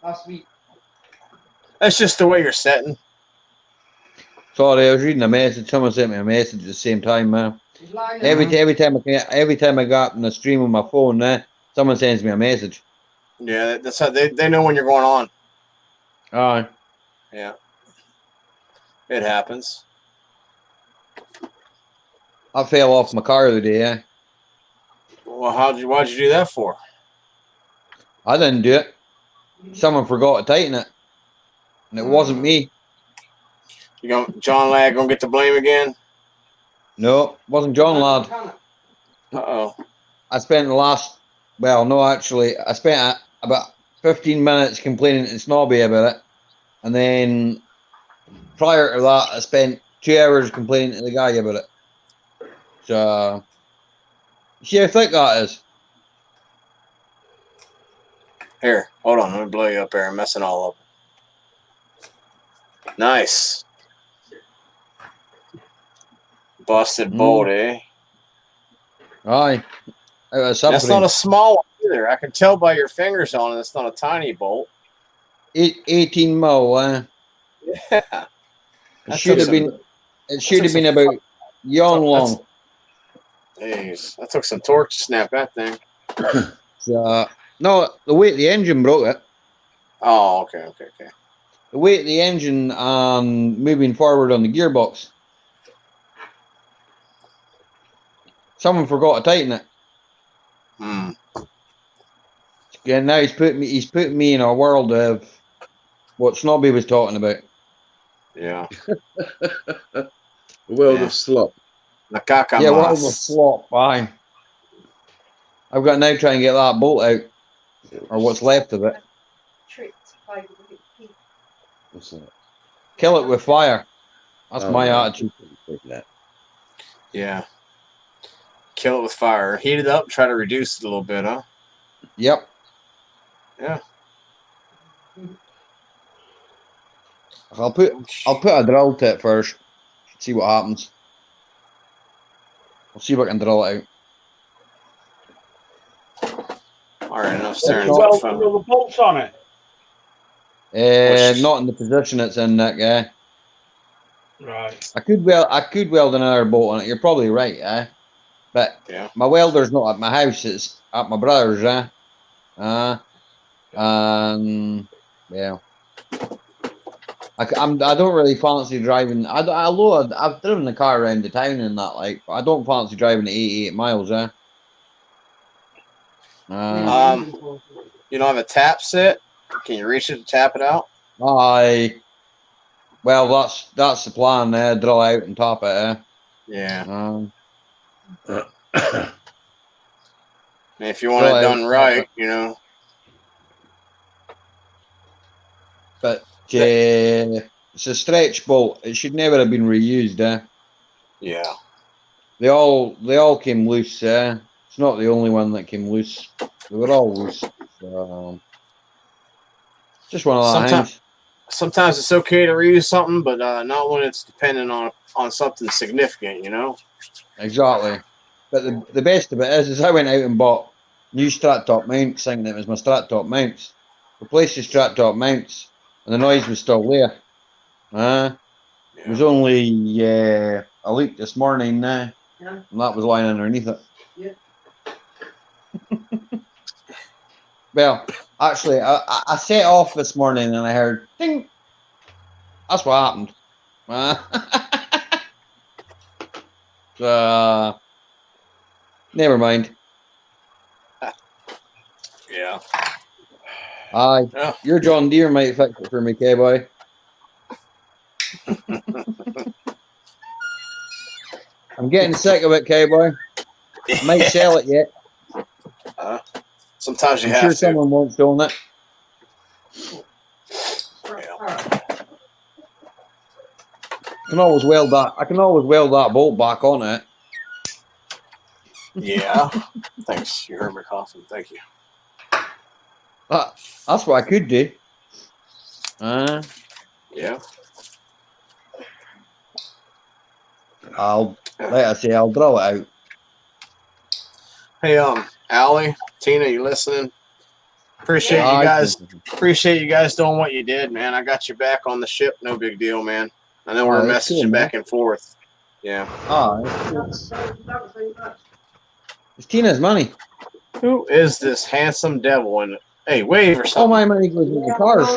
Last week. That's just the way you're setting. Sorry, I was reading a message. Someone sent me a message at the same time, man. Every time I got in the stream with my phone, someone sends me a message. Yeah, that's how they know when you're going on. Aye. Yeah. It happens. I fell off my car the other day. Well, why'd you do that for? I didn't do it. Someone forgot to tighten it, and it wasn't me. John Ladd gonna get the blame again? No, wasn't John Ladd. Uh-oh. I spent I spent about 15 minutes complaining to Snobby about it, and then prior to that, I spent 2 hours complaining to the guy about it. So, see how thick that is? Here, hold on. Let me blow you up there. I'm messing all up. Nice. Busted bolt, eh? Aye. That's not a small one either. I can tell by your fingers on it. It's not a tiny bolt. 18 mil, Yeah. It should have been about long. Jeez, that took some torque to snap that thing. No, the weight of the engine broke it. Oh, okay. The weight of the engine and moving forward on the gearbox. Someone forgot to tighten it. And now he's putting me in a world of what Snobby was talking about. Yeah. The world Yeah. of slop. Nakakamas. Yeah, well, the flop, fine. I've got to now try and get that bolt out, or what's left of it. Tricked by the little pig. What's that? Kill it with fire. That's Oh, my no. attitude. Yeah. Kill it with fire. Heat it up. Try to reduce it a little bit, huh? Yep. Yeah. I'll put a drill to it first. See what happens. I'll see if I can drill it out. All right, enough If staring You at not, the weld phone. the bolts on it. Which- not in the position it's in, Nick. Yeah. Right. I could weld another bolt on it. You're probably right, but Yeah. my welder's not at my house; it's at my brother's, and yeah, I don't really fancy driving. Although I've driven the car around the town and that, like, but I don't fancy driving at 88 miles, You don't have a tap set? Can you reach it to tap it out? Well, that's the plan. Drill out and top it. Yeah. If you want Drill it out, done right, top it. you know. But it's a stretch bolt. It should never have been reused. Yeah. They all came loose. It's not the only one that came loose. They were all loose. So, just one of the things. Sometimes it's okay to reuse something, but not when it's dependent on something significant, you know? Exactly. But the best of it is I went out and bought new strap top mounts, thinking it was my strap top mounts. Replaced the strap top mounts, and the noise was still there. It was only a leak this morning, and that was lying underneath it. Yeah. Well, actually, I set off this morning and I heard ding. That's what happened. Never mind. Yeah. Aye. Yeah. Your John Deere might fix it for me, K-boy. I'm getting sick of it, K-boy. I might sell it yet. Sometimes you I'm have sure to. someone wants to own it. I can always weld that bolt back on it. Yeah. Thanks. You heard me coughing. Thank you. That's what I could do. Yeah. I'll draw it out. Hey, Allie, Tina, you listening? Appreciate you guys doing what you did, man. I got you back on the ship. No big deal, man. I know we're messaging cool, back and forth. Yeah. It's Tina's money. Who is this handsome devil? And hey, wave or something. All my money goes into the cars.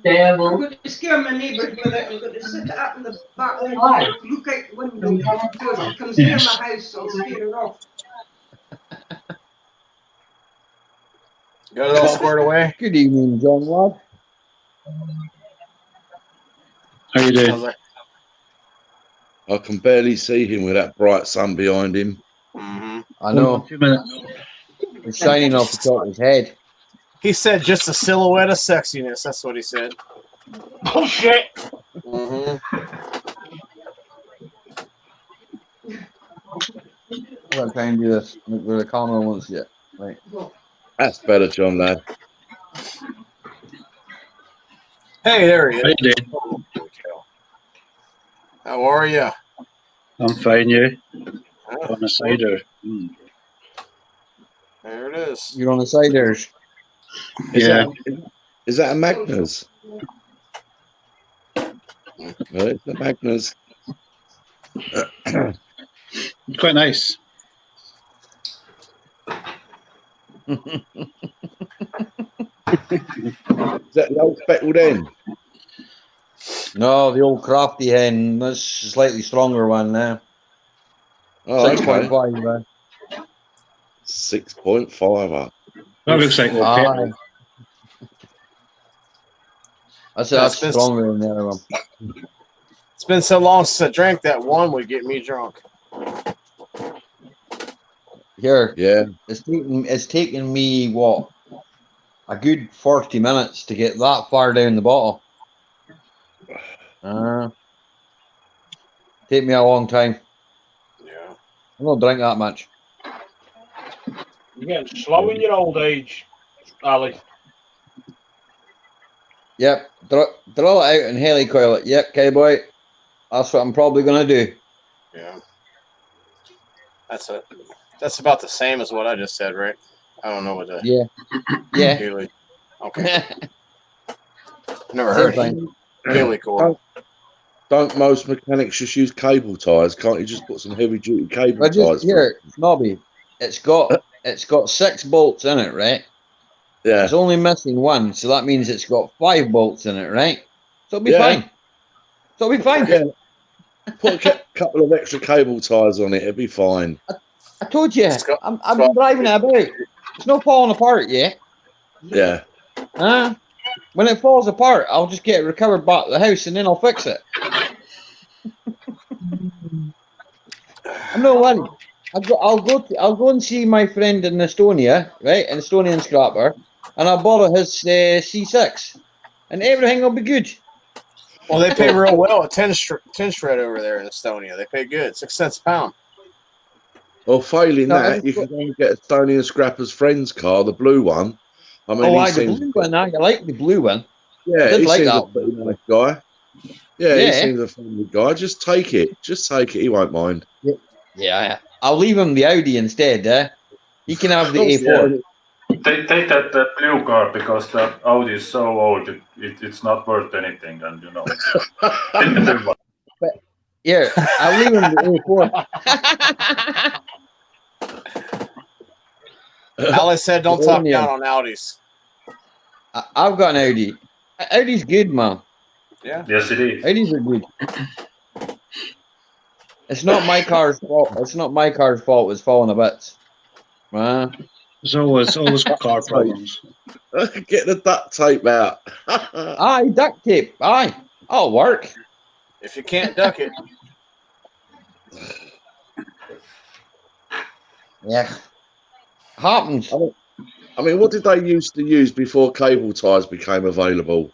Devil. I'm going to scare my neighbours with it. I'm going to sit up in the back window, look out the window. So if she comes near my house, I'll scare her off. Got it all squared away? Good evening, John Lad. How you doing? I can barely see him with that bright sun behind him. Mm-hmm. I know. 2 minutes. It's shining off the top of his head. He said just a silhouette of sexiness. That's what he said. Oh, shit. Mm-hmm. I'm going to try and do this with the camera once yet. Right. That's better, John, lad. Hey, there he is. How you doing? How are you? I'm fine, you? On the cider. There it is. You're on the side there. Is that a Magnus? No, it's the Magnus. Quite nice. Is that the old speckled hen? No, the old crafty hen. That's a slightly stronger one now. Oh, 6.5. 6.5. That looks like old petrol. That's stronger than the other one. It's been so long since I drank that one would get me drunk. Here, Yeah. It's taken me what, a good 40 minutes to get that far down the bottle. Take me a long time. Yeah. I don't drink that much. You're getting slow in your old age, Ali. Yep, draw it out and helicoil it. Yep, cowboy. That's what I'm probably gonna do. Yeah. That's about the same as what I just said, right? I don't know what the Yeah. Haley. Okay. Never heard of Haley coil. Don't most mechanics just use cable ties? Can't you just put some heavy duty cable But ties? just here, Snobby, it's got 6 bolts in it, right? Yeah. It's only missing 1, so that means it's got 5 bolts in it, right? So it'll be fine. So it'll be fine. Yeah. Put a couple of extra cable ties on it, it'll be fine. I told you, I've been driving it about. It's not falling apart yet. Yeah. When it falls apart, I'll just get it recovered back to the house and then I'll fix it. I'm not worried. I'll go and see my friend in Estonia, right? An Estonian scrapper, and I'll borrow his C6, and everything will be good. Well, they pay real well at 10 shred over there in Estonia. They pay good, 6 cents a pound. Well, failing that, you can go and get Estonian scrapper's friend's car, the blue one. I mean, the blue one. I like the blue one. Yeah, he like seems that. a pretty nice guy. Yeah, he seems a friendly guy. Just take it. He won't mind. Yeah. I'll leave him the Audi instead. He can have the A4. Take that blue car because the Audi is so old. It's not worth anything, and you know. But here, I'll leave him the A4. Alice said, "Don't talk down on Audis." I've got an Audi. Audi's good, man. Yeah. Yes, it is. Audis are good. It's not my car's fault. It's not my car's fault. It's falling to bits. There's always car problems. Get the duct tape out. Aye, duct tape. Aye, that'll work. If you can't duck it. Yeah. Happens. I mean, what did they used to use before cable ties became available?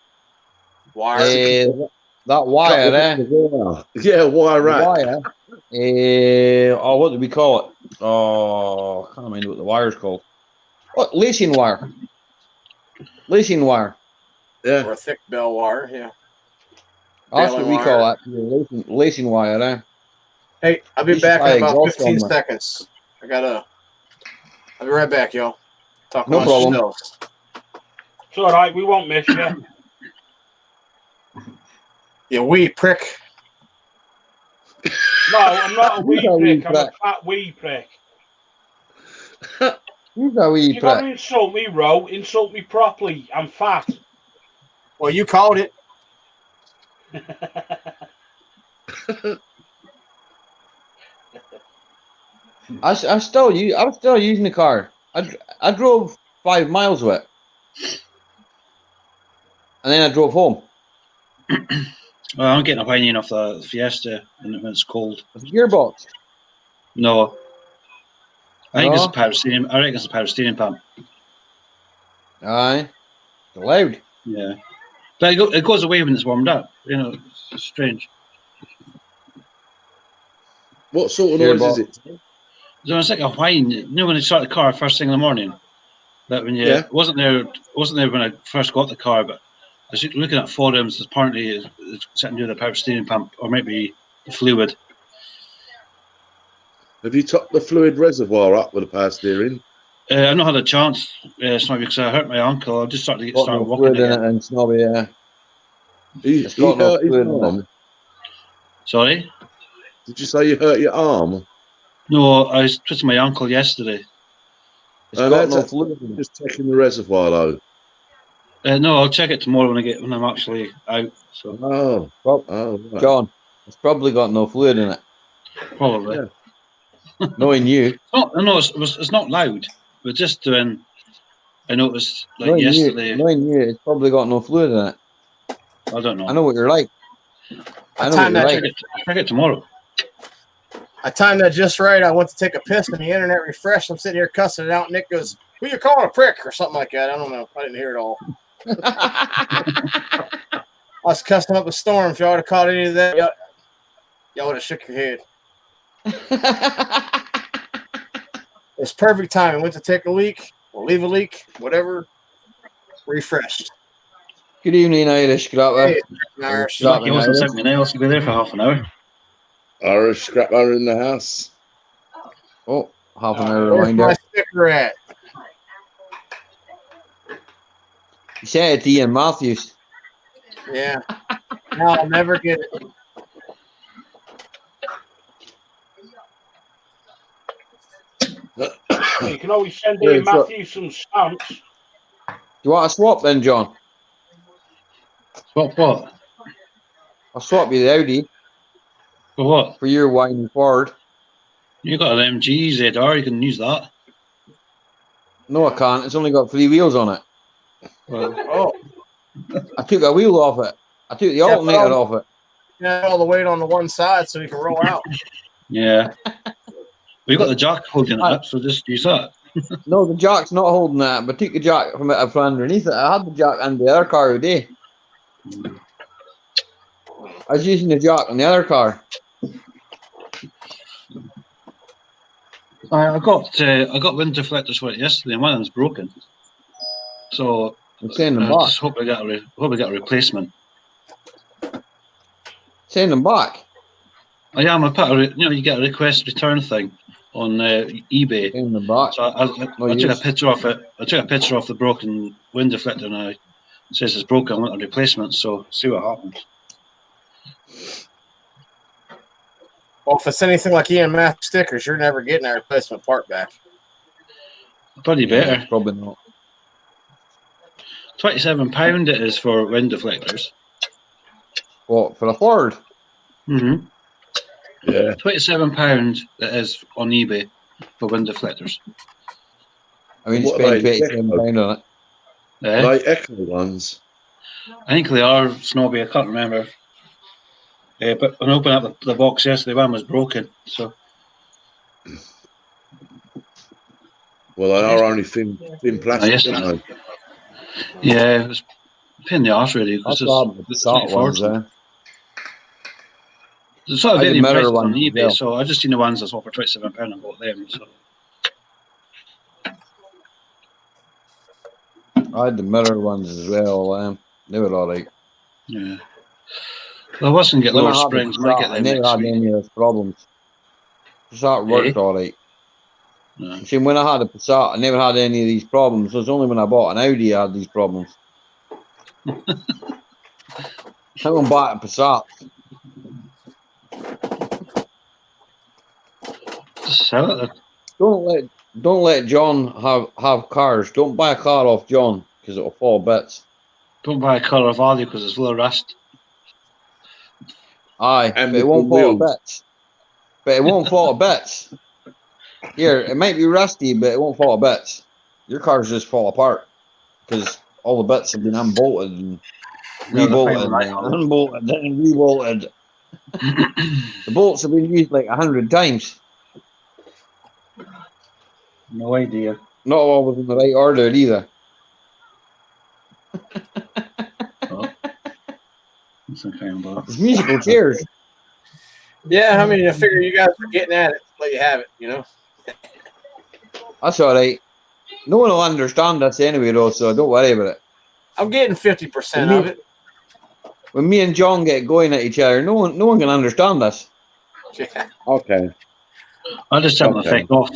Wire. That wire there. Yeah, wire wrap. Wire. What do we call it? Oh, I can't remember what the wire's called. What? Lacing wire. Lacing wire. Yeah. Or a thick bell wire, yeah. That's what we call it. Lacing wire, eh? Hey, I'll be back in about 15 seconds. I'll be right back, y'all. Talk no problem. Yourselves. It's all right. We won't miss you. You wee prick. No, I'm not a wee prick. I'm a fat wee prick. Who's a wee prick? You got to insult me, Ro. Insult me properly. I'm fat. Well, you called it. I was still using the car. I drove 5 miles with it, and then I drove home. Well, I'm getting a whining off the Fiesta when it's cold. The gearbox? No. I think it's a power steering. I reckon it's a power steering pump. Aye. It's loud. Yeah. But it goes away when it's warmed up. You know, it's strange. What sort of noise is it? So it's like a whine. You know when you start the car first thing in the morning. That when you wasn't there when I first got the car, but I was looking at forums. Apparently, it's something to do with the power steering pump, or maybe the fluid. Have you topped the fluid reservoir up with the power steering? I've not had a chance. It's not because I hurt my ankle. I just started to start walking fluid in it and Snobby, yeah. It's got no fluid in it. Sorry? Did you say you hurt your arm? No, I was twisting my ankle yesterday. It's got no fluid. Just checking the reservoir though. No, I'll check it tomorrow when I'm actually out. So. Right. John, it's probably got no fluid in it. Probably. Yeah. Knowing you. It's not loud. But just doing. I noticed yesterday. Knowing you, it's probably got no fluid in it. I don't know. I know what you're like. I know what you're right. I'll check it tomorrow. I timed that just right. I went to take a piss and the internet refreshed. I'm sitting here cussing it out. Nick goes, "Who you calling a prick?" or something like that. I don't know. I didn't hear it all. I was cussing up a storm. If y'all would have caught any of that, y'all would have shook your head. It's perfect time. I went to take a leak, or leave a leak, whatever. Refreshed. Good evening, Irish Scrapper. Hey, Irish. Lucky I wasn't sent me nails to be there for half an hour. Irish Scrapper in the house. Oh, half an hour Where's reminder. my sticker at? You said it to Ian Matthews. Yeah. No, I'll never get it. You can always send Ian Matthews some stamps. You want to swap then, John? Swap what? I'll swap you the Audi. For what? For your wine Ford. You got an MG ZR, you can use that. No, I can't. It's only got 3 wheels on it. Oh. I took a wheel off it. I took the alternator off it. Yeah, all the weight on the one side so you can roll out. Yeah. We've got the jack holding it up, so just use that. No, the jack's not holding that, but took the jack from underneath it. I had the jack under the other car today. I was using the jack on the other car. I got wind deflectors for it yesterday, and one of them's broken. So I'm sending them I back. just hope we get a replacement. Send them back. I am. I put you get a request return thing on eBay. Send them back. So I took a picture of it. I took a picture of the broken wind deflector, and it says it's broken. I want a replacement. So see what happens. Well, if it's anything like Ian Matthews stickers, you're never getting that replacement part back. Probably better. Probably not. £27 it is for wind deflectors. What, for a Ford? Mm-hmm. Yeah. £27 it is on eBay for wind deflectors. I mean, spend £27 on it. Yeah. Like Echo ones. I think they are, Snobby. I can't remember. But when I opened up the box yesterday, one was broken. So. Well, they are only thin plastic, aren't they? Yeah, it was a pain in the arse, really. It's sort of varying prices on eBay, so I just seen the ones that's offered £27 and bought them. So. I had the mirror ones as well. They were all right. Yeah. Well, I wasn't get lower springs. I never had any of those problems. Passat worked all right. No. See, when I had a Passat, I never had any of these problems. So it's only when I bought an Audi I had these problems. I went back a Passat. Sell it. Don't let John have cars. Don't buy a car off John because it'll fall bits. Don't buy a car of value because it's full of rust. Aye, and but it won't fall to bits. But it won't fall to bits. Here, it might be rusty, but it won't fall to bits. Your cars just fall apart because all the bits have been unbolted and rebolted and unbolted and rebolted. The bolts have been used like 100 times. No idea. Not always in the right order either. It's musical chairs. Yeah, I mean, I figure you guys were getting at it. Let you have it, you know? That's all right. No one will understand us anyway, though, so don't worry about it. I'm getting 50% of it. When me and John get going at each other, no one can understand us. Yeah. Okay. I just have my effect off.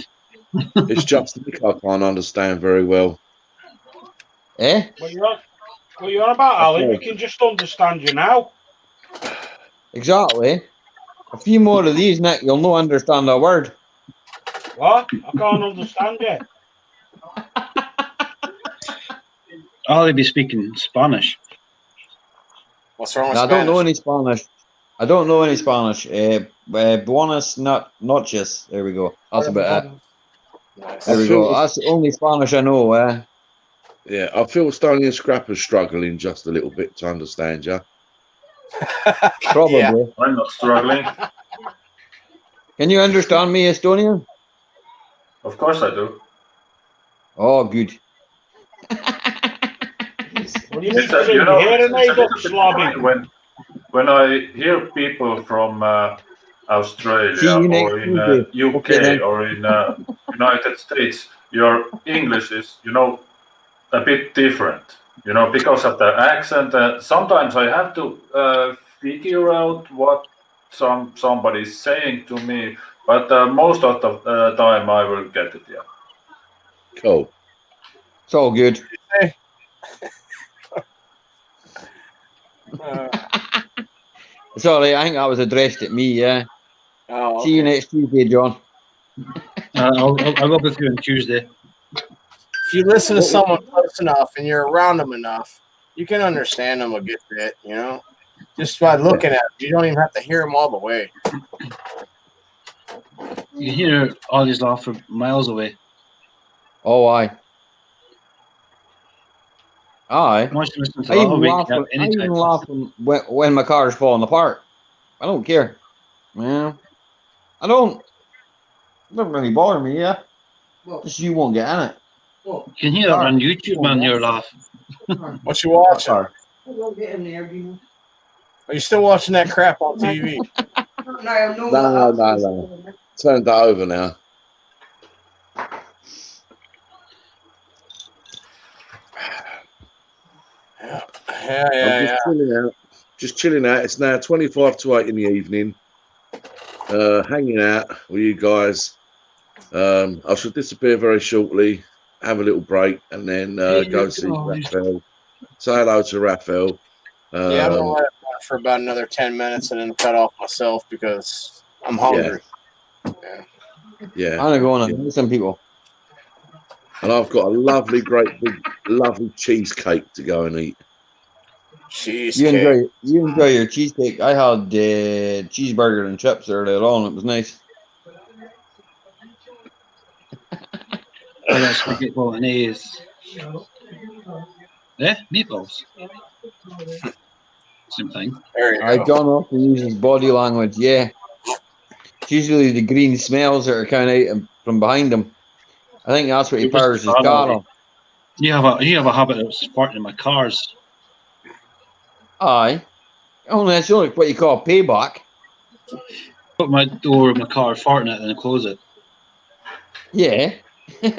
It's just Nick I can't understand very well. Eh? What you're on about, Ali? We can just understand you now. Exactly. A few more of these, Nick, you'll not understand a word. What? I can't understand you. I'll be speaking Spanish. What's wrong with I Spanish? don't know any Spanish. I don't know any Spanish. Buenas noches. There we go. That's about it. Nice. There we go. That's the only Spanish I know. Yeah, I feel Stony and Scrapper's struggling just a little bit to understand you. Probably. Yeah. I'm not struggling. Can you understand me, Estonian? Of course I do. Oh, good. Well, you need It's to a, bring you your know, hearing it's a aid up, little bit Slobby. funny when I hear people from See Australia you next or in Tuesday. UK Okay, then. or in United States, your English is, a bit different, because of the accent. Sometimes I have to figure out what somebody's saying to me, but most of the time I will get it. Yeah. Cool. It's all good. Sorry, I think that was addressed at me, yeah. Oh, See you next Tuesday, John. I'll go with you on Tuesday. If you listen to someone close enough and you're around them enough, you can understand them a good bit, just by looking at them. You don't even have to hear them all the way. You can hear Ollie's laugh from miles away. Oh, aye. Aye. Once you listen to I that, even I'll wake laugh you up when my car's falling apart. I don't care. Yeah. I don't. It doesn't really bother me, yeah. Just you won't get in it. You can hear that on YouTube, man, your laugh. What you watching? Car. Are you still watching that crap on TV? No. Turned that over now. Yeah. Just chilling out. It's now 25 to 8 in the evening. Hanging out with you guys. I shall disappear very shortly, have a little break, and then go see Raphael. Say hello to Raphael. Yeah, I'm gonna let it run for about another 10 minutes and then cut off myself because I'm hungry. Yeah. I'm gonna go on and meet some people. And I've got a lovely, great, big, lovely cheesecake to go and eat. Cheesecake. You enjoy your cheesecake. I had cheeseburger and chips earlier on. It was nice. I got spaghetti bolognese. Yeah, meatballs. Same thing. I don't often use his body language. Yeah, it's usually the green smells that are kind of from behind him. I think that's what he powers his car on. You have a habit of farting in my cars. Aye. That's only what you call payback. Put my door in my car, farting it, and then close it. Yeah. That's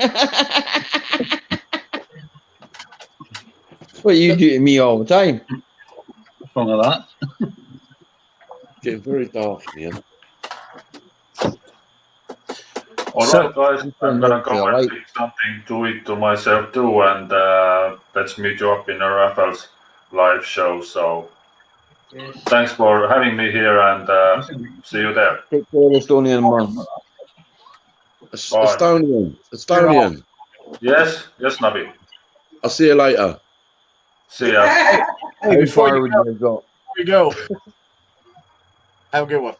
what you do to me all the time. What's wrong with that? Getting very dark here. All right, guys, I'm gonna go and pick something to eat to myself too, and let's meet you up in Raphael's live show. So, thanks for having me here, and see you there. Take care, Estonian man. Estonian. Yes, Nabi. I'll see you later. See ya. Hey, before you go, have a good one.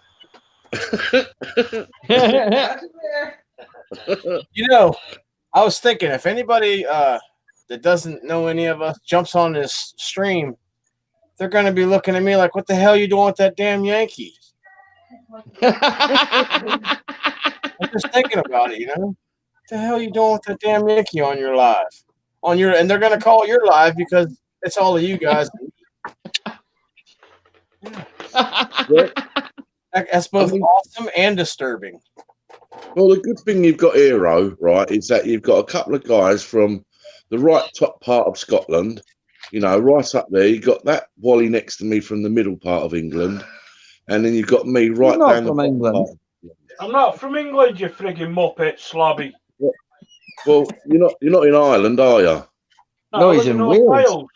I was thinking if anybody that doesn't know any of us jumps on this stream, they're going to be looking at me like, what the hell are you doing with that damn Yankee? I'm just thinking about it, What the hell are you doing with that damn Yankee on your live? And they're going to call it your live because it's all of you guys. That's both awesome and disturbing. Well, the good thing you've got here, right, is that you've got a couple of guys from the right top part of Scotland, right up there. You've got that Wally next to me from the middle part of England, and then you've got me right down the bottom part. I'm not from England, you frigging muppet, Slobby. Well, you're not in Ireland, are you? No, he's in Wales.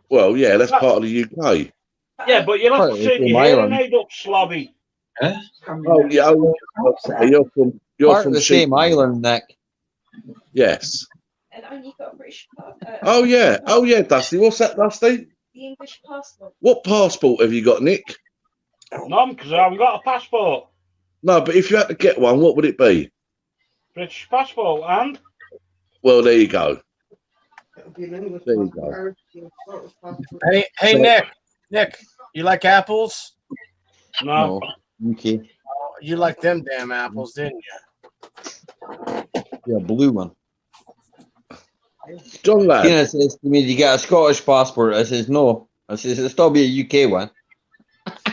Well, yeah, that's part of the UK. Yeah, but you'll have to take your hearing aid up, Slobby. Huh? Oh, yeah. You're from the same island, Nick. Yes. And only got a British passport. Oh, yeah, Dusty. What's that, Dusty? The English passport. What passport have you got, Nick? None, because I haven't got a passport. No, but if you had to get one, what would it be? British passport, and? Well, there you go. There you go. Hey, Nick. You like apples? No. Okay. You like them damn apples, didn't you? Yeah, blue one. John lad. Tina says to me, "You got a Scottish passport?" I says, "No." I says, "It'll still be a UK one."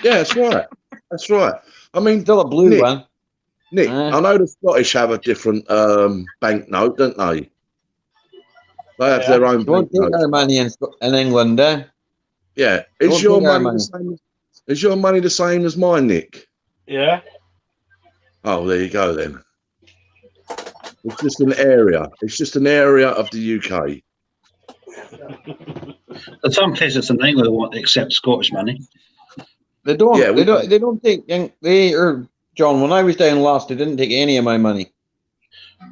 Yeah, that's right. That's right. I mean, still a blue one. Nick, I know the Scottish have a different banknote, don't they? They have their own Don't take banknote. our money in England, eh? Yeah. Don't Is your take our money money. the same? Is your money the same as mine, Nick? Yeah. Oh, there you go then. It's just an area. It's just an area of the UK. In some places in England, they won't accept Scottish money. They don't. Yeah, They don't take. John, when I was down last, they didn't take any of my money.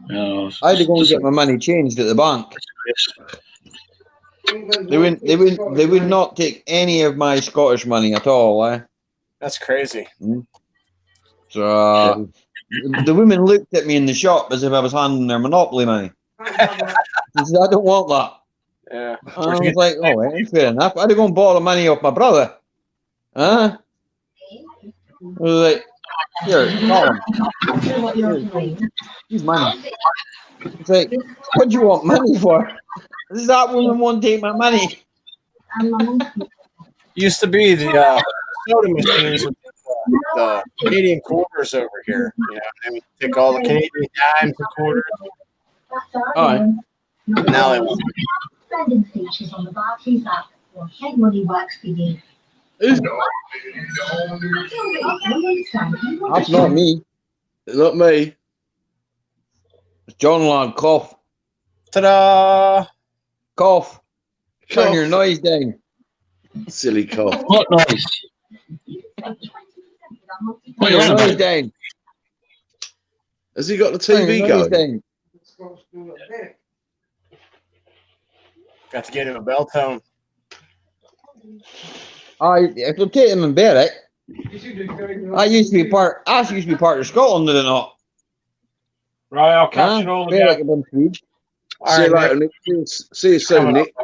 No, I had to go and get my money changed at the bank. They would not take any of my Scottish money at all. Eh? That's crazy. So the women looked at me in the shop as if I was handing their Monopoly money. They said, "I don't want that." Yeah. I was like, "Oh, well, fair enough." I had to go and borrow the money off my brother. Huh? I was like, "Here, Colin. Here's money." It's like, "What do you want money for?" This is that woman won't take my money. Used to be the soda machines with the Canadian quarters over here. You know, I mean, take all the Canadian dimes and quarters. Oh, now they won't. Spending features on the Barclays app will make money works for you. That's not me. Not me. It's John Lord. Cough. Ta-da! Cough. Turn Cough. your noise down. Silly cough. What noise? Turn your noise down. Has he got the Turn TV your noise going? down. Got to get him a bell tone. If they're taking them Berwick, I used to be part of Scotland, did it not? Right, I'll catch it all Berwick again. upon Tweed. See you later, Nick. See you soon, Nick.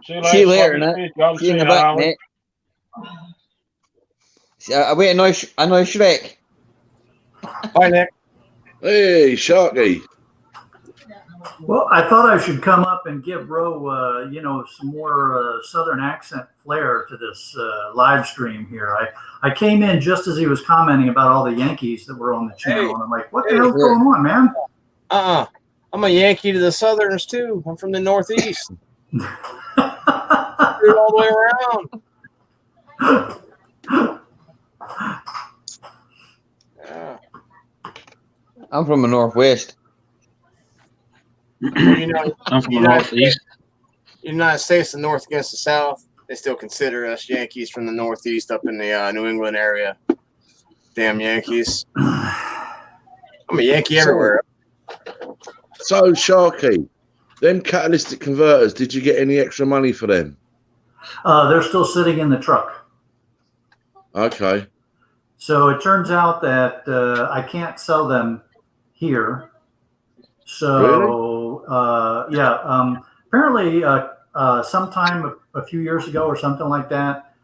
See you later, Nick. See you in the back, Nick. Wait, I know Shrek. Bye, Nick. Hey, Sharky. Well, I thought I should come up and give Ro, some more Southern accent flair to this live stream here. I came in just as he was commenting about all the Yankees that were on the channel, and I'm like, what the hell's going on, man? I'm a Yankee to the Southerners, too. I'm from the Northeast. all the way around. Yeah. I'm from the Northwest. You know, I'm from the Northeast. United States, the North against the South, they still consider us Yankees from the Northeast up in the New England area. Damn Yankees. I'm a Yankee everywhere. So, Sharky, them catalytic converters, did you get any extra money for them? They're still sitting in the truck. Okay. So it turns out that I can't sell them here. So, apparently sometime a few years ago or something like that,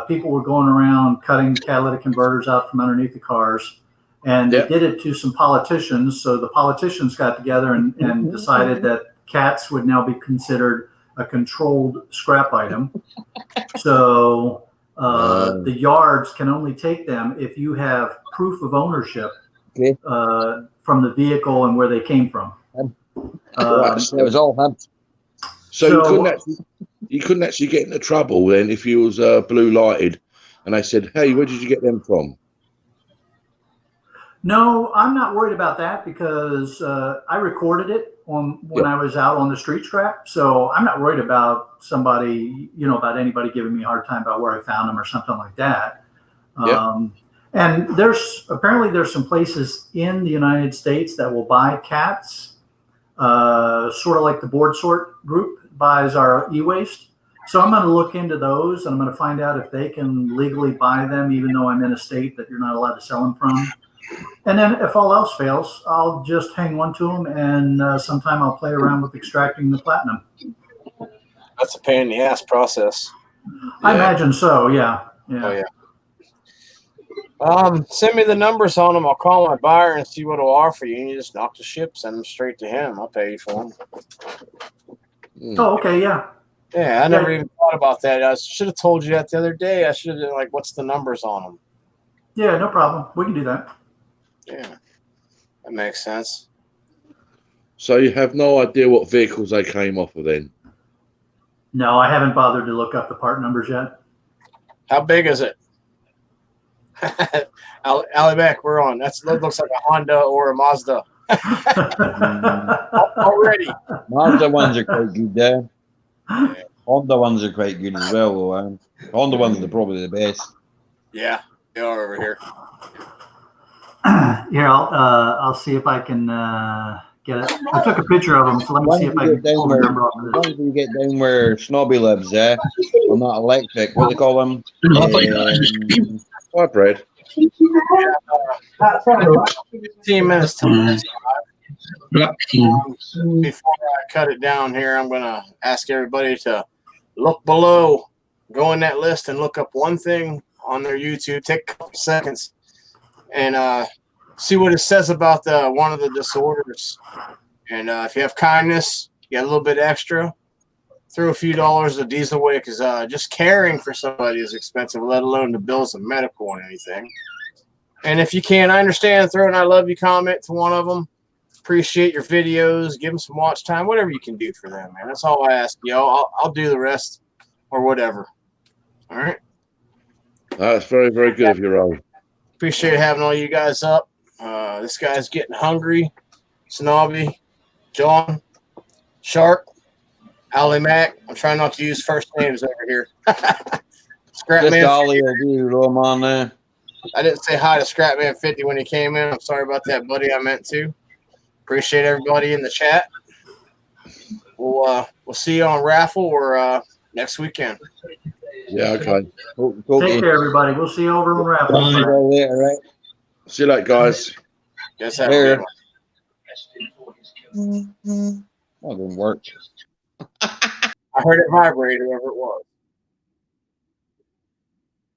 people were going around cutting catalytic converters out from underneath the cars. And they did it to some politicians. So the politicians got together and decided that cats would now be considered a controlled scrap item. So the yards can only take them if you have proof of ownership from the vehicle and where they came from. It was all him. So you couldn't actually get into trouble then if you was blue lighted and they said, "Hey, where did you get them from?" No, I'm not worried about that because I recorded it when I was out on the street scrap. So I'm not worried about somebody, about anybody giving me a hard time about where I found them or something like that. And there's some places in the United States that will buy cats, sort of like the Board Sort group buys our e-waste. So I'm going to look into those and I'm going to find out if they can legally buy them, even though I'm in a state that you're not allowed to sell them from. And then if all else fails, I'll just hang on to them and sometime I'll play around with extracting the platinum. That's a pain in the ass process. I imagine so, yeah. Yeah. Oh yeah. Send me the numbers on them. I'll call my buyer and see what he'll offer you. And you just knock the ship, send them straight to him. I'll pay you for them. Oh, okay, yeah. Yeah, I never even thought about that. I should have told you that the other day. I should have been like, what's the numbers on them? Yeah, no problem. We can do that. Yeah, that makes sense. So you have no idea what vehicles they came off of then? No, I haven't bothered to look up the part numbers yet. How big is it? Alley back, we're on. That looks like a Honda or a Mazda. Already. Mazda ones are quite good there. Honda ones are quite good as well, though. Honda ones are probably the best. Yeah, they are over here. Here, I'll see if I can get it. I took a picture of them, so let me see if I can pull the number off of this. Once you get down where Snobby lives, well, not electric, what do they call them? Hybrid. 15 minutes to before I cut it down here, I'm going to ask everybody to look below, go in that list and look up one thing on their YouTube. Take a couple seconds and see what it says about one of the disorders. And if you have kindness, you got a little bit extra, throw a few dollars of diesel away, because just caring for somebody is expensive, let alone the bills of medical and anything. And if you can, I understand, throw an I love you comment to one of them. Appreciate your videos. Give them some watch time, whatever you can do for them, man. That's all I ask you. I'll do the rest or whatever. All right. That's very, very good of you, Roll. Appreciate having all you guys up. This guy's getting hungry. Snobby, John, Shark, Ollie Mac. I'm trying not to use first names over here. Scrapman. Ollie will do, Roman there. I didn't say hi to Scrapman 50 when he came in. I'm sorry about that, buddy. I meant to. Appreciate everybody in the chat. We'll see you on raffle or next weekend. Yeah, okay. Take care, everybody. We'll see you over on raffle. Later, right? See you later, guys. Guys, have a good one. That didn't work. I heard it vibrate, whoever it was.